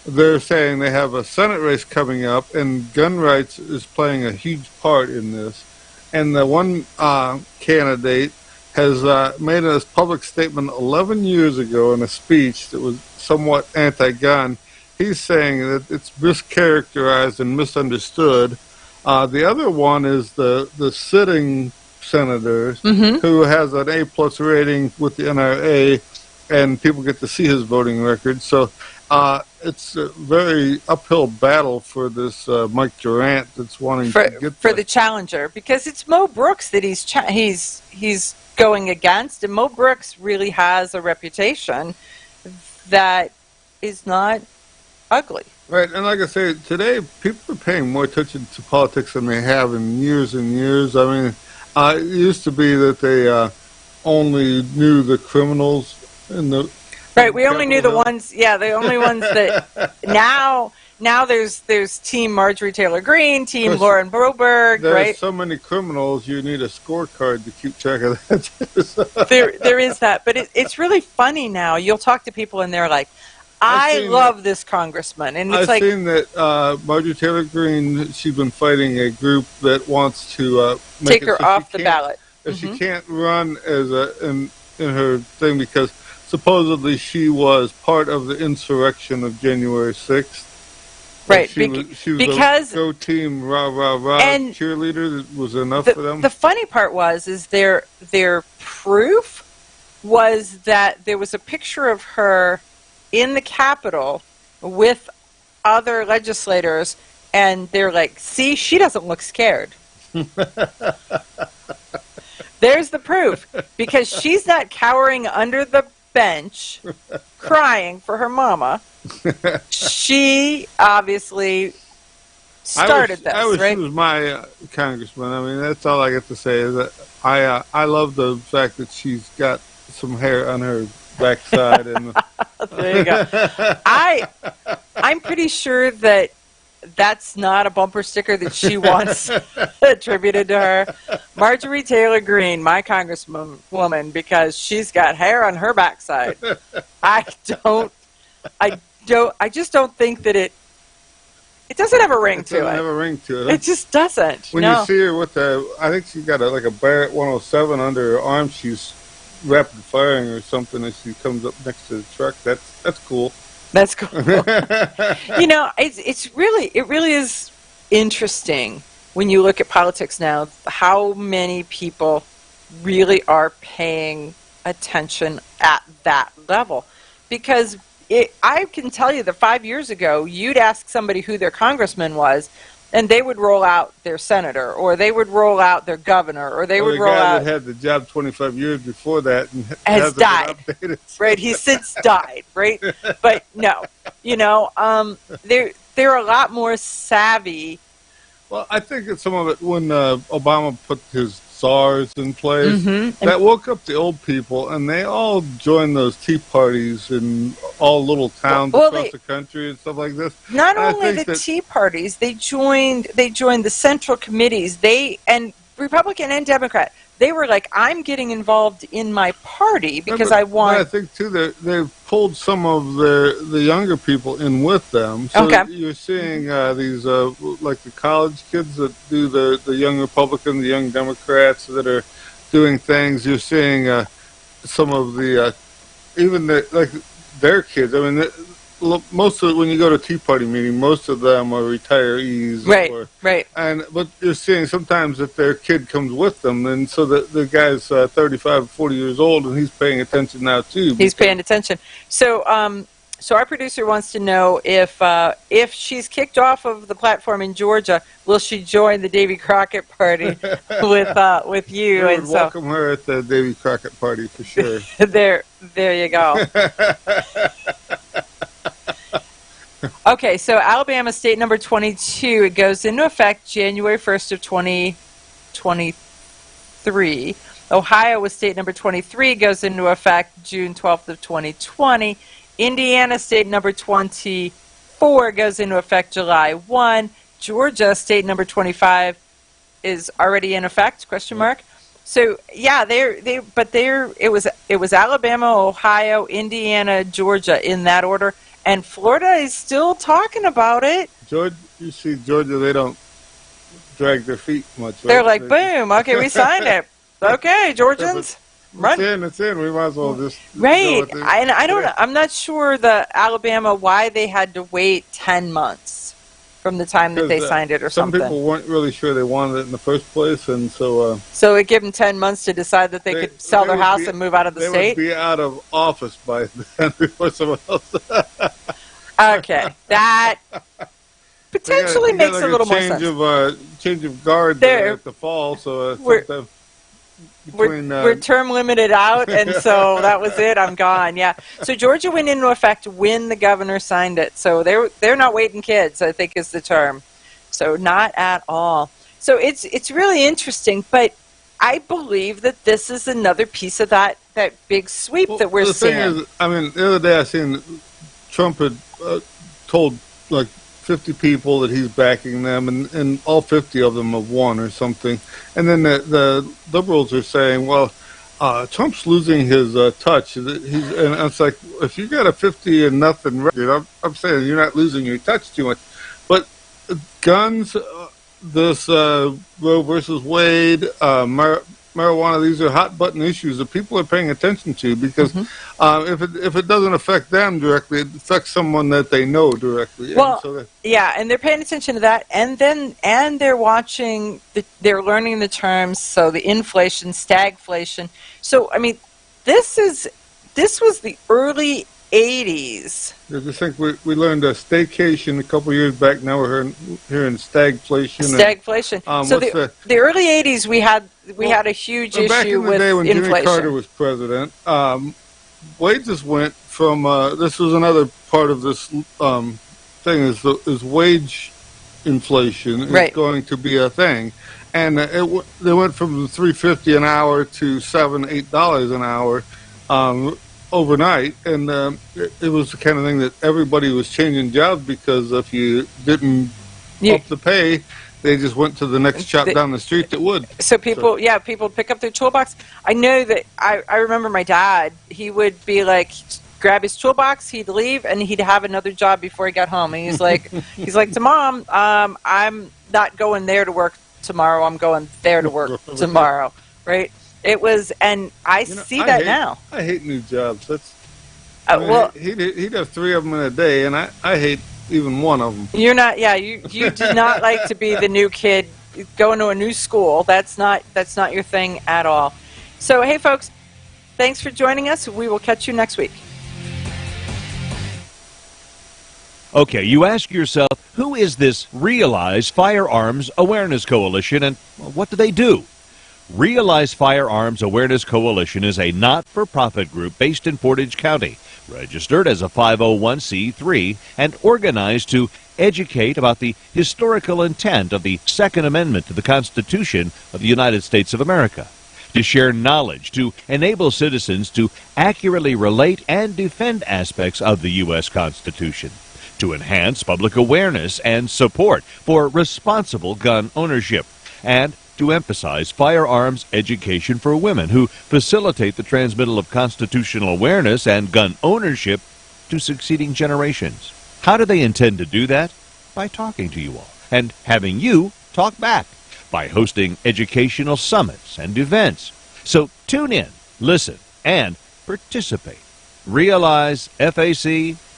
they're saying they have a Senate race coming up, and gun rights is playing a huge part in this. And the one candidate has made a public statement 11 years ago in a speech that was somewhat anti-gun. He's saying that it's mischaracterized and misunderstood. The other one is the sitting senators who has an A+ rating with the NRA, and people get to see his voting record. So it's a very uphill battle for this Mike Durant that's wanting to get for the challenger, because it's Mo Brooks that he's going against, and Mo Brooks really has a reputation that is not ugly. Right, and like I say, today people are paying more attention to politics than they have in years and years. I mean, it used to be that they only knew the criminals in the right. We only knew the ones. Yeah, the only ones that now there's Team Marjorie Taylor Greene, Team Lauren Broberg. There's right. so many criminals, you need a scorecard to keep track of that. there is that, but it's really funny now. You'll talk to people and they're like, I love this congressman. And it's I've seen that Marjorie Taylor Greene, she's been fighting a group that wants to make take her off the ballot. If she can't run as in her thing, because supposedly she was part of the insurrection of January 6th. Right, she was because a go team rah rah rah and cheerleader that was enough for them. The funny part is their proof was that there was a picture of her in the Capitol with other legislators, and they're like, see, she doesn't look scared. There's the proof, because she's not cowering under the bench crying for her mama. She obviously started this, I wish right? she was my congressman. I mean, that's all I get to say is that I love the fact that she's got some hair on her backside. And there you go. I'm pretty sure that that's not a bumper sticker that she wants attributed to her. Marjorie Taylor Greene, my congresswoman, because she's got hair on her backside. I just don't think that it doesn't have a ring to it. It doesn't have a ring to it. It just doesn't. When you see her with I think she's got a Barrett 107 under her arm. She's rapid firing or something as she comes up next to the truck. That's cool. That's cool. It really is interesting when you look at politics now, how many people really are paying attention at that level. Because I can tell you that 5 years ago, you'd ask somebody who their congressman was, and they would roll out their senator, or they would roll out their governor, or they would roll out... the guy that had the job 25 years before that and has died. Right, he's since died, right? But no, they're a lot more savvy. Well, I think that some of it, when Obama put his SARS in place, that woke up the old people, and they all joined those tea parties in all little towns across the country and stuff like this. Not only the tea parties, they joined the central committees. And Republican and Democrat, they were like, I'm getting involved in my party because I want... I think, too, they've pulled some of the younger people in with them. So you're seeing these, like the college kids that do the young Republican, the young Democrats that are doing things. You're seeing some of the, even their kids. I mean, most of when you go to a Tea Party meeting, most of them are retirees, right. But you're seeing sometimes that their kid comes with them, and so the guy's 35, 40 years old, and he's paying attention now too. He's paying attention. So, so our producer wants to know if she's kicked off of the platform in Georgia, will she join the Davy Crockett party with you? We would welcome her at the Davy Crockett party for sure. There you go. Okay, so Alabama state number 22, it goes into effect January 1st of 2023. Ohio was state number 23, goes into effect June 12th of 2020. Indiana state number 24 goes into effect July 1. Georgia state number 25 is already in effect, question mark. So yeah, it was Alabama, Ohio, Indiana, Georgia in that order, and Florida is still talking about it. Georgia, you see, Georgia, they don't drag their feet much. Right? They're like, boom, okay, we signed it. Okay, Georgians, run. It's in. We might as well just right. I'm not sure Alabama why they had to wait 10 months from the time that they signed it or something. Some people weren't really sure they wanted it in the first place, and so... so it gave them 10 months to decide that they could sell their house and move out of the state? They would be out of office by then before someone else... Okay, that potentially makes a little more sense. Change of guard there at the fall, so... We're term limited out, and so that was it. I'm gone. Yeah. So Georgia went into effect when the governor signed it. So they're not waiting kids, I think is the term. So not at all. So it's really interesting, but I believe that this is another piece of that big sweep that we're seeing. The thing is, I mean, the other day I seen Trump had told like 50 people that he's backing them, and all 50 of them have won or something. And then the liberals are saying, well, Trump's losing his touch. And it's like, if you got a 50-0 record, I'm saying you're not losing your touch too much. But guns, this Roe versus Wade, marijuana, these are hot button issues that people are paying attention to, because if it doesn't affect them directly, it affects someone that they know directly. Well, and they're paying attention to that, and they're watching, they're learning the terms, so the inflation, stagflation. So I mean, this was the early 80s. I just think we learned a staycation a couple years back. Now we're hearing stagflation. Stagflation. So the early 80s, we had a huge issue back in the with day when inflation. Jimmy Carter was president, wages went from. This was another part of this thing is wage inflation is going to be a thing, and they went from $3.50 an hour to $7-8 an hour. Overnight, and it was the kind of thing that everybody was changing jobs, because if you didn't up the pay, they just went to the next shop down the street that would. So people pick up their toolbox. I know that I remember my dad, he would be like, grab his toolbox, he'd leave, and he'd have another job before he got home. And he's like to Mom, I'm not going there to work tomorrow, I'm going there to work tomorrow, right? It was, and I see that now. I hate new jobs. That's well, he'd have 3 of them in a day, and I hate even one of them. You're not, you do not like to be the new kid going to a new school. That's not your thing at all. So hey, folks, thanks for joining us. We will catch you next week. Okay, you ask yourself, who is this Realize Firearms Awareness Coalition, and what do they do? Realize Firearms Awareness Coalition is a not-for-profit group based in Portage County, registered as a 501c3, and organized to educate about the historical intent of the Second Amendment to the Constitution of the United States of America, to share knowledge, to enable citizens to accurately relate and defend aspects of the U.S. Constitution, to enhance public awareness and support for responsible gun ownership, and to emphasize firearms education for women who facilitate the transmittal of constitutional awareness and gun ownership to succeeding generations. How do they intend to do that? By talking to you all and having you talk back, by hosting educational summits and events. So tune in, listen, and participate. Realize FAC